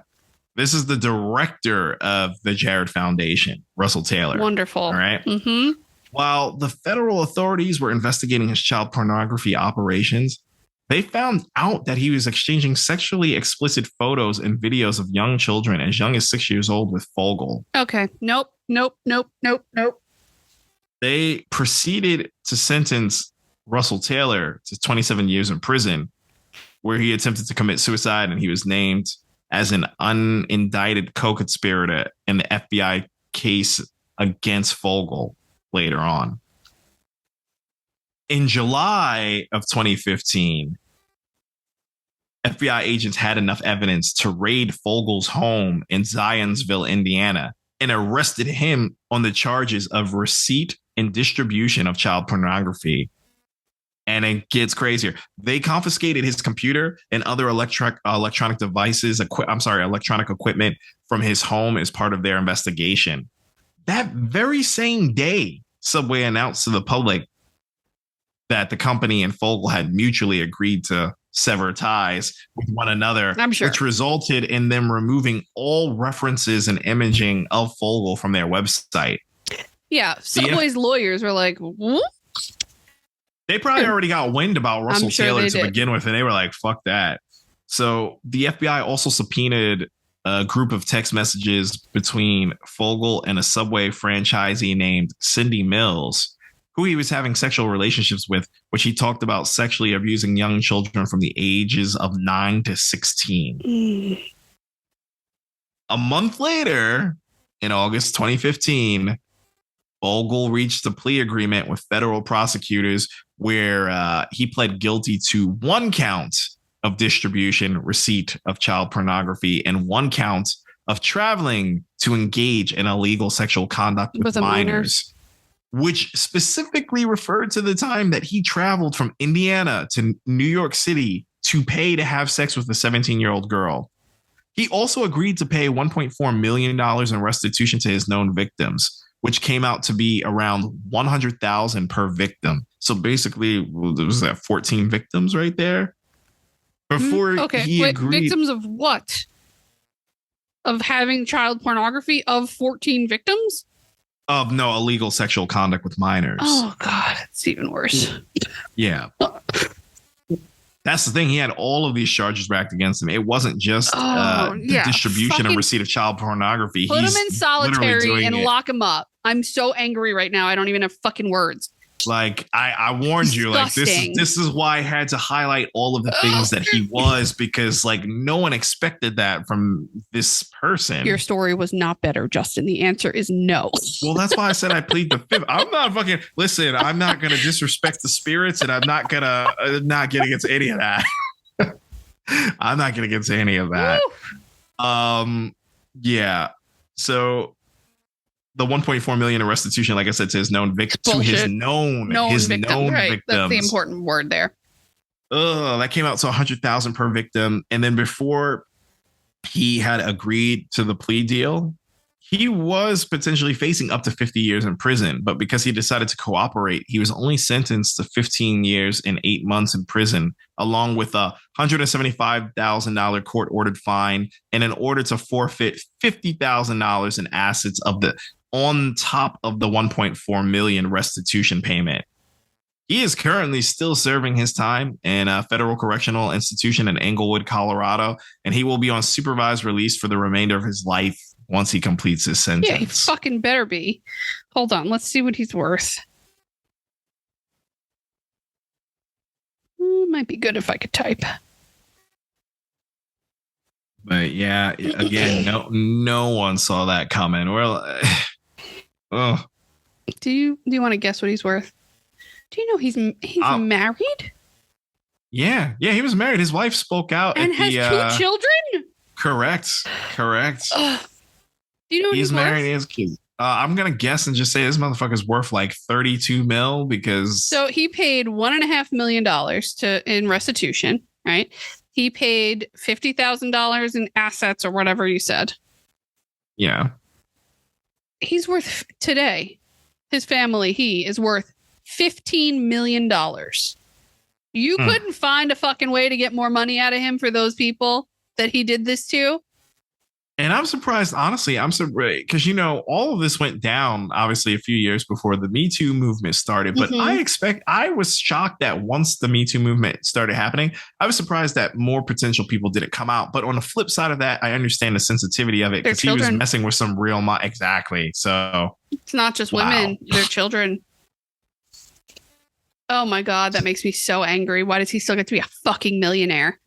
This is the director of the Jared Foundation, Russell Taylor. Wonderful. All right. Mm-hmm. While the federal authorities were investigating his child pornography operations, they found out that he was exchanging sexually explicit photos and videos of young children as young as 6 years old with Fogel. Okay. Nope. They proceeded to sentence Russell Taylor to 27 years in prison, where he attempted to commit suicide, and he was named as an unindicted co-conspirator in the FBI case against Fogel later on. In July of 2015, FBI agents had enough evidence to raid Fogel's home in Zionsville, Indiana, and arrested him on the charges of receipt and distribution of child pornography. And it gets crazier. They confiscated his computer and other electronic devices, electronic equipment from his home as part of their investigation. That very same day, Subway announced to the public that the company and Fogel had mutually agreed to sever ties with one another, I'm sure. which resulted in them removing all references and imaging of Fogel from their website. Yeah. Subway's lawyers were like, what? They probably already got wind about Russell Taylor to did. begin with, and they were like, fuck that. So the FBI also subpoenaed a group of text messages between Fogel and a Subway franchisee named Cindy Mills, who he was having sexual relationships with, which he talked about sexually abusing young children from the ages of 9 to 16. A month later, in August 2015, Fogel reached a plea agreement with federal prosecutors where he pled guilty to 1 count of distribution, receipt of child pornography, and 1 count of traveling to engage in illegal sexual conduct with minors, which specifically referred to the time that he traveled from Indiana to New York City to pay to have sex with a 17-year-old girl. He also agreed to pay $1.4 million in restitution to his known victims, which came out to be around $100,000 per victim. So basically, there was that 14 victims right there. Before he agreed. Victims of what? Of having child pornography of 14 victims? Of no illegal sexual conduct with minors. Oh, God. It's even worse. Yeah. That's the thing. He had all of these charges backed against him. It wasn't just the distribution and receipt of child pornography. Put him in solitary and lock him up. I'm so angry right now. I don't even have fucking words. Like I warned you, like this is why I had to highlight all of the things that he was, because like no one expected that from this person. Your story was not better, Justin. The answer is no. Well, that's why I said I plead the fifth. I'm not fucking listen. I'm not gonna disrespect the spirits, and I'm not gonna not get against any of that. I'm not gonna get into any of that. Woo. Yeah. So the 1.4 million in restitution, like I said, to his known victims, known victims. Right. That's the important word there. That came out to 100,000 per victim. And then before he had agreed to the plea deal, he was potentially facing up to 50 years in prison. But because he decided to cooperate, he was only sentenced to 15 years and 8 months in prison, along with a $175,000 court-ordered fine and an order to forfeit $50,000 in assets on top of the 1.4 million restitution payment. He is currently still serving his time in a federal correctional institution in Englewood, Colorado, and he will be on supervised release for the remainder of his life once he completes his sentence. Yeah, he fucking better be. Hold on, let's see what he's worth. Might be good if I could type. But yeah, again, no one saw that coming. Well, Do you want to guess what he's worth? Do you know he's married? Yeah, he was married. His wife spoke out and has 2 children. Correct. Do you know he's married? Worth? He has kids. I'm gonna guess and just say this motherfucker's worth like 32 mil because. So he paid $1.5 million in restitution, right? He paid $50,000 in assets or whatever you said. Yeah. He's worth today. His family, he is worth $15 million. You couldn't find a fucking way to get more money out of him for those people that he did this to. And I'm surprised, honestly, I'm surprised because, all of this went down, obviously, a few years before the Me Too movement started. But I was shocked that once the Me Too movement started happening, I was surprised that more potential people didn't come out. But on the flip side of that, I understand the sensitivity of it because he was messing with some real exactly. So it's not just women, they're children. Oh my God, that makes me so angry. Why does he still get to be a fucking millionaire?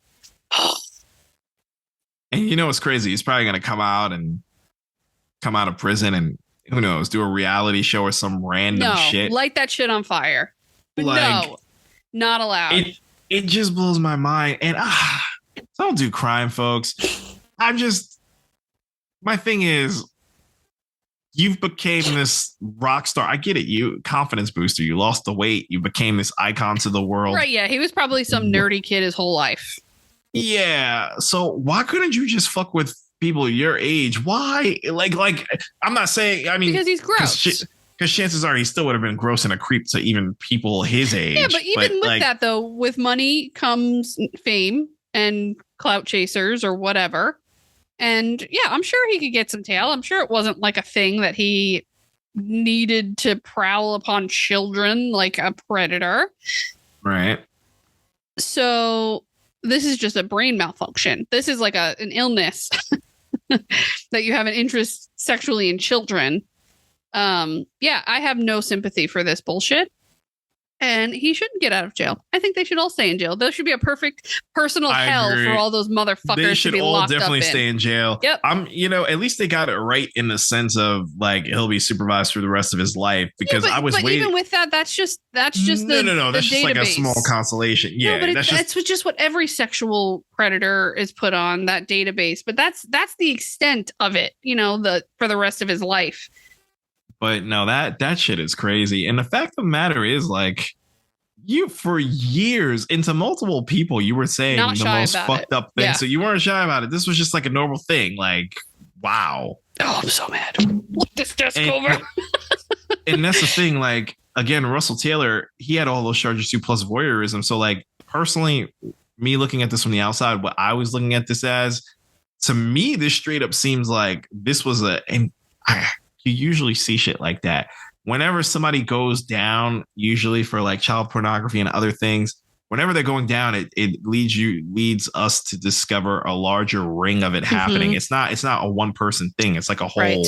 And what's crazy? He's probably going to come out of prison and who knows, do a reality show or some random shit. Light that shit on fire. No, not allowed. It just blows my mind. And don't do crime, folks. My thing is, you've became this rock star. I get it. You confidence booster. You lost the weight. You became this icon to the world. Right. Yeah. He was probably some nerdy kid his whole life. Yeah. So why couldn't you just fuck with people your age? Why? Like I'm not saying, because he's gross. Because chances are he still would have been gross and a creep to even people his age. Yeah, but even with that though, with money comes fame and clout chasers or whatever. And yeah, I'm sure he could get some tail. I'm sure it wasn't like a thing that he needed to prowl upon children like a predator. Right. So this is just a brain malfunction. This is like an illness that you have an interest sexually in children. Yeah, I have no sympathy for this bullshit. And he shouldn't get out of jail. I think they should all stay in jail. There should be a perfect personal hell for all those motherfuckers. They should all definitely stay in jail. Yep. At least they got it right in the sense of like he'll be supervised for the rest of his life. Because I was waiting. Even with that, that's just no. That's just like a small consolation. Yeah, no, but that's just what every sexual predator is put on that database. But that's the extent of it. For the rest of his life. But no, that shit is crazy. And the fact of the matter is, like, you for years into multiple people, you were saying the most fucked up thing. Yeah. So you weren't shy about it. This was just like a normal thing. Like, wow. Oh, I'm so mad. Look this desk over. And that's the thing. Like, again, Russell Taylor, he had all those charges too, plus voyeurism. So, like, personally, me looking at this from the outside, what I was looking at this as, to me, this straight up seems like this was you usually see shit like that. Whenever somebody goes down, usually for like child pornography and other things, whenever they're going down, it leads us to discover a larger ring of it happening. It's not a one person thing. It's like a whole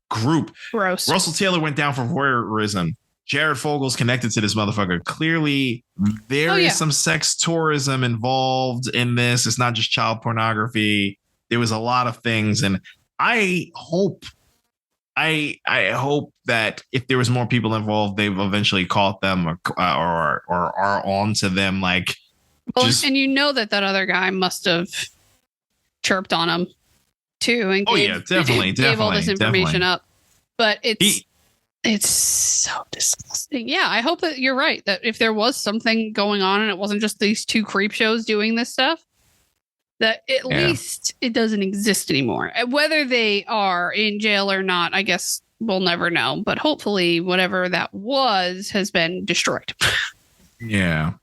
group. Gross. Russell Taylor went down for voyeurism. Jared Fogel's connected to this motherfucker. Clearly, there is some sex tourism involved in this. It's not just child pornography. There was a lot of things, and I hope that if there was more people involved, they've eventually caught them or are on to them. Like, and that other guy must have chirped on him too. And definitely gave all this information up. But it's so disgusting. Yeah, I hope that you're right. That if there was something going on and it wasn't just these two creep shows doing this stuff, that at least it doesn't exist anymore. Whether they are in jail or not, I guess we'll never know. But hopefully whatever that was has been destroyed. Yeah.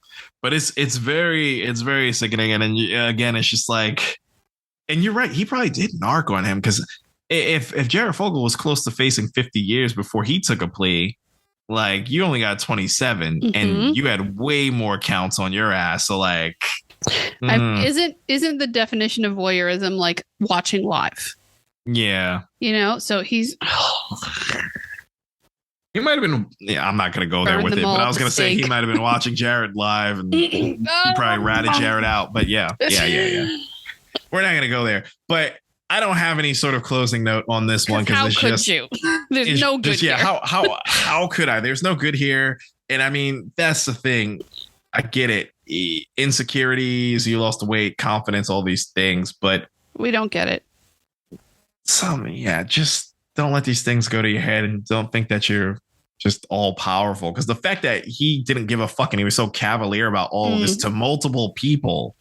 But it's very sickening. And then, again, it's just like, and you're right. He probably did narc on him, because if Jared Fogle was close to facing 50 years before he took a plea, like, you only got 27 and you had way more counts on your ass. So like, isn't the definition of voyeurism like watching live? Yeah. So he's he might have been. Yeah, I'm not gonna go there with it, but I was gonna say he might have been watching Jared live, and he probably ratted Jared out. But yeah. We're not gonna go there. But I don't have any sort of closing note on this one, because it's just you. There's no good. Here. How could I? There's no good here, and I mean that's the thing. I get it. Insecurities, you lost the weight, confidence, all these things, but we don't get it. Just don't let these things go to your head, and don't think that you're just all powerful. Because the fact that he didn't give a fuck and he was so cavalier about all of this to multiple people.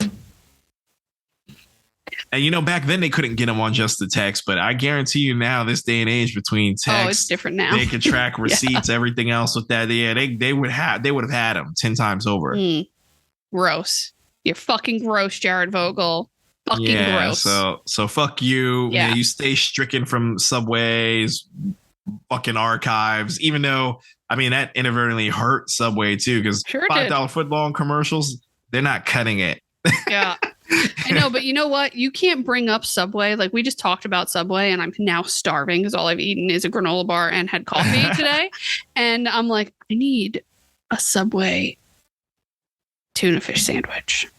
And back then they couldn't get him on just the text, but I guarantee you now, this day and age, between text, it's different now. They could track receipts, everything else with that. Yeah, they would have had him 10 times over. Gross. You're fucking gross, Jared Vogel. fucking gross. So fuck you. Yeah. Man, you stay stricken from Subway's fucking archives, even though, I mean, that inadvertently hurt Subway too, because Sure $5 footlong commercials, they're not cutting it. Yeah. I know, but you know what? You can't bring up Subway. Like, we just talked about Subway, and I'm now starving because all I've eaten is a granola bar and had coffee today. And I'm like, I need a Subway tuna fish sandwich.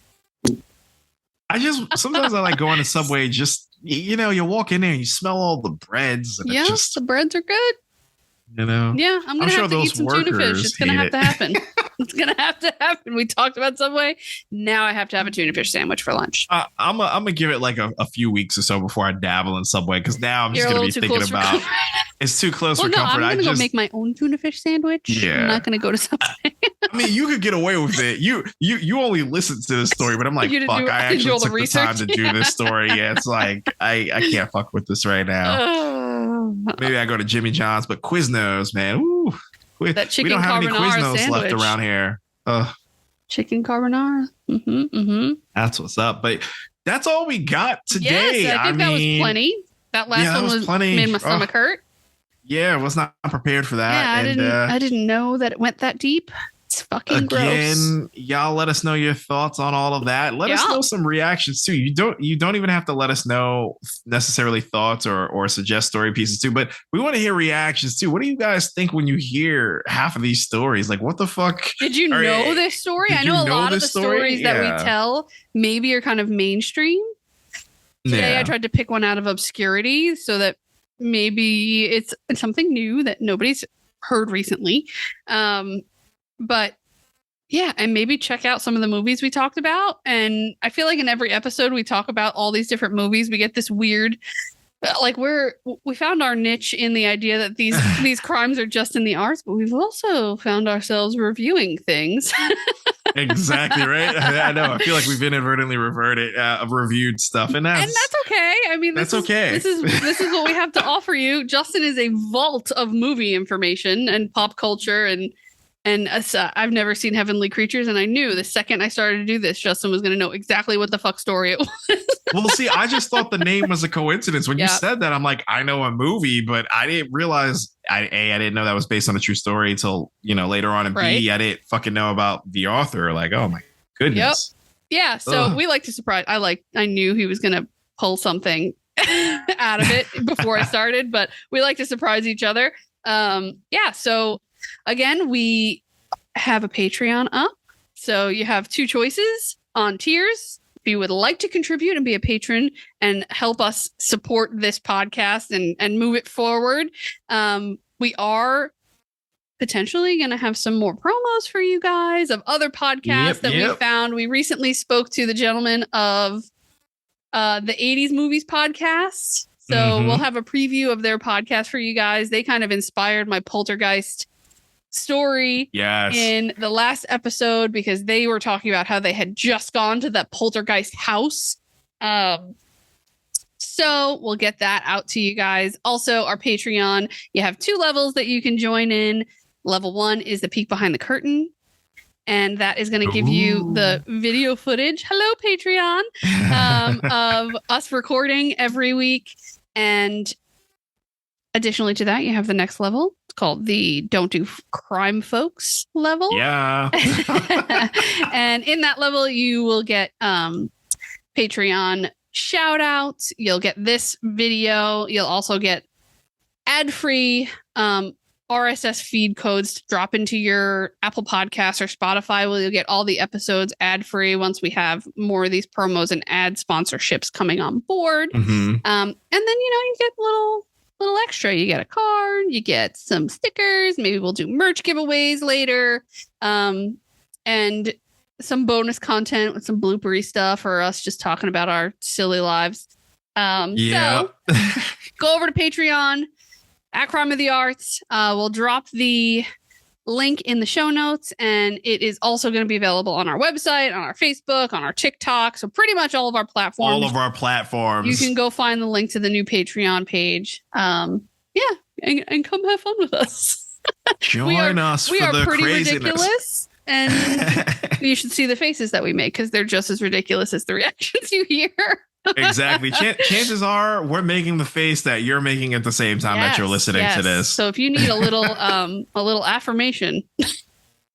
Sometimes I like going to Subway, just, you know, you walk in there and you smell all the breads. And Yeah, just, the breads are good. you know, Yeah, I'm going to have to eat some tuna fish. It's going to have to happen. It's going to have to happen. We talked about Subway. Now I have to have a tuna fish sandwich for lunch. I'm going to give it like a few weeks or so before I dabble in Subway, because now I'm just going to be thinking about it's too close for comfort. I'm going to go make my own tuna fish sandwich. Yeah. I'm not going to go to Subway. I mean, you could get away with it. You only listen to this story, but I'm like, fuck, I actually took the time to do this story. Yeah, it's like, I can't fuck with this right now. Maybe I go to Jimmy John's, but Quiznos, man. Ooh, that chicken we don't have any carbonara Quiznos sandwich left around here. Chicken carbonara. That's what's up. But that's all we got today. Yes, I think that was plenty. That last one was plenty. Made my stomach hurt. Yeah, I was not prepared for that. Yeah, I didn't know that it went that deep. It's fucking gross. Y'all let us know your thoughts on all of that. Let us know some reactions too. You don't even have to let us know necessarily thoughts or suggest story pieces too, but we want to hear reactions too. What do you guys think when you hear half of these stories? Like, what the fuck? Did you know this story? I know a lot of the stories that we tell maybe are kind of mainstream. Today I tried to pick one out of obscurity so that maybe it's something new that nobody's heard recently. But yeah, and maybe check out some of the movies we talked about. And I feel like in every episode we talk about all these different movies. We get this weird, like we found our niche in the idea that these crimes are just in the arts, but we've also found ourselves reviewing things. Exactly right. I know. I feel like we've inadvertently reviewed stuff, and that's okay. I mean, that's okay. This is what we have to offer you. Justin is a vault of movie information and pop culture, and I've never seen Heavenly Creatures, and I knew the second I started to do this, Justin was going to know exactly what the fuck story it was. Well, see, I just thought the name was a coincidence. When you said that, I'm like, I know a movie, but I didn't realize, I didn't know that was based on a true story until, later on, and B, I didn't fucking know about the author. Like, oh my goodness. Yep. Yeah, so we like to surprise. I knew he was going to pull something out of it before I started, but we like to surprise each other. So again, we have a Patreon up. So you have two choices on tiers. If you would like to contribute and be a patron and help us support this podcast and move it forward, we are potentially going to have some more promos for you guys of other podcasts we found. We recently spoke to the gentleman of the 80s Movies podcast. So we'll have a preview of their podcast for you guys. They kind of inspired my Poltergeist story in the last episode because they were talking about how they had just gone to that Poltergeist house. So we'll get that out to you guys. Also, our Patreon, you have 2 levels that you can join in. Level 1 is the peek behind the curtain. And that is going to give you the video footage. Hello, Patreon, of us recording every week. And additionally to that, you have the next level. It's called the Don't Do Crime Folks level. Yeah. And in that level, you will get Patreon shout outs. You'll get this video. You'll also get ad-free RSS feed codes to drop into your Apple Podcasts or Spotify, where you'll get all the episodes ad-free once we have more of these promos and ad sponsorships coming on board. And then, you get little extra. You get a card, you get some stickers, maybe we'll do merch giveaways later, and some bonus content with some bloopery stuff or us just talking about our silly lives. So go over to Patreon at Crime of the Arts. We'll drop the link in the show notes, and it is also going to be available on our website, on our Facebook, on our TikTok. So pretty much all of our platforms. All of our platforms. You can go find the link to the new Patreon page. And come have fun with us. Join us for the craziness. We are pretty ridiculous, and you should see the faces that we make because they're just as ridiculous as the reactions you hear. Exactly. Chances are we're making the face that you're making at the same time that you're listening to this. So if you need a little affirmation,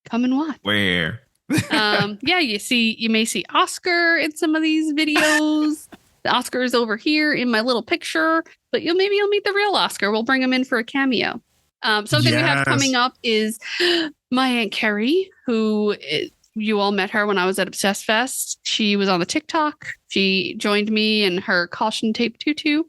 come and watch. Where? You may see Oscar in some of these videos. The Oscar is over here in my little picture, but you'll meet the real Oscar. We'll bring him in for a cameo. Something we have coming up is my Aunt Carrie, who you all met her when I was at Obsessed Fest. She was on the TikTok. She joined me in her caution tape tutu.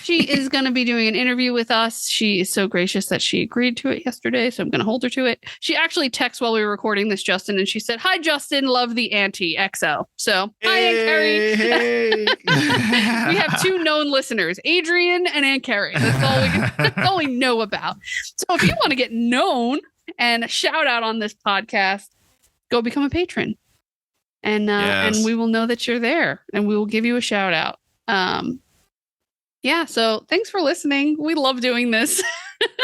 She is going to be doing an interview with us. She is so gracious that she agreed to it yesterday, so I'm going to hold her to it. She actually texted while we were recording this, Justin, and she said, "Hi, Justin, love the auntie XO." So, hi, Aunt Carrie. Hey. We have 2 known listeners, Adrian and Aunt Carrie. That's all we know about. So if you want to get known and a shout out on this podcast, go become a patron. And we will know that you're there and we will give you a shout out. So thanks for listening. We love doing this.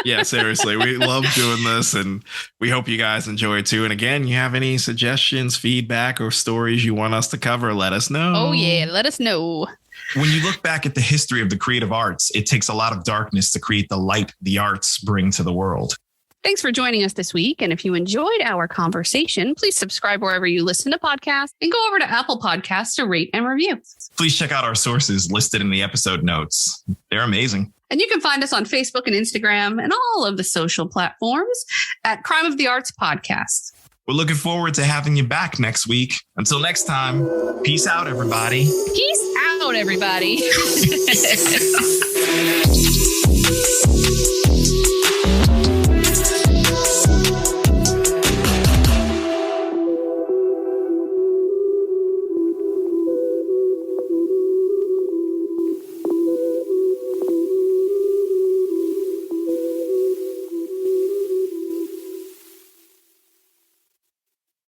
Yeah, seriously. We love doing this and we hope you guys enjoy it too. And again, you have any suggestions, feedback, or stories you want us to cover, let us know. Oh, yeah. Let us know. When you look back at the history of the creative arts, it takes a lot of darkness to create the light the arts bring to the world. Thanks for joining us this week. And if you enjoyed our conversation, please subscribe wherever you listen to podcasts and go over to Apple Podcasts to rate and review. Please check out our sources listed in the episode notes. They're amazing. And you can find us on Facebook and Instagram and all of the social platforms at Crime of the Arts Podcast. We're looking forward to having you back next week. Until next time, peace out, everybody. Peace out, everybody.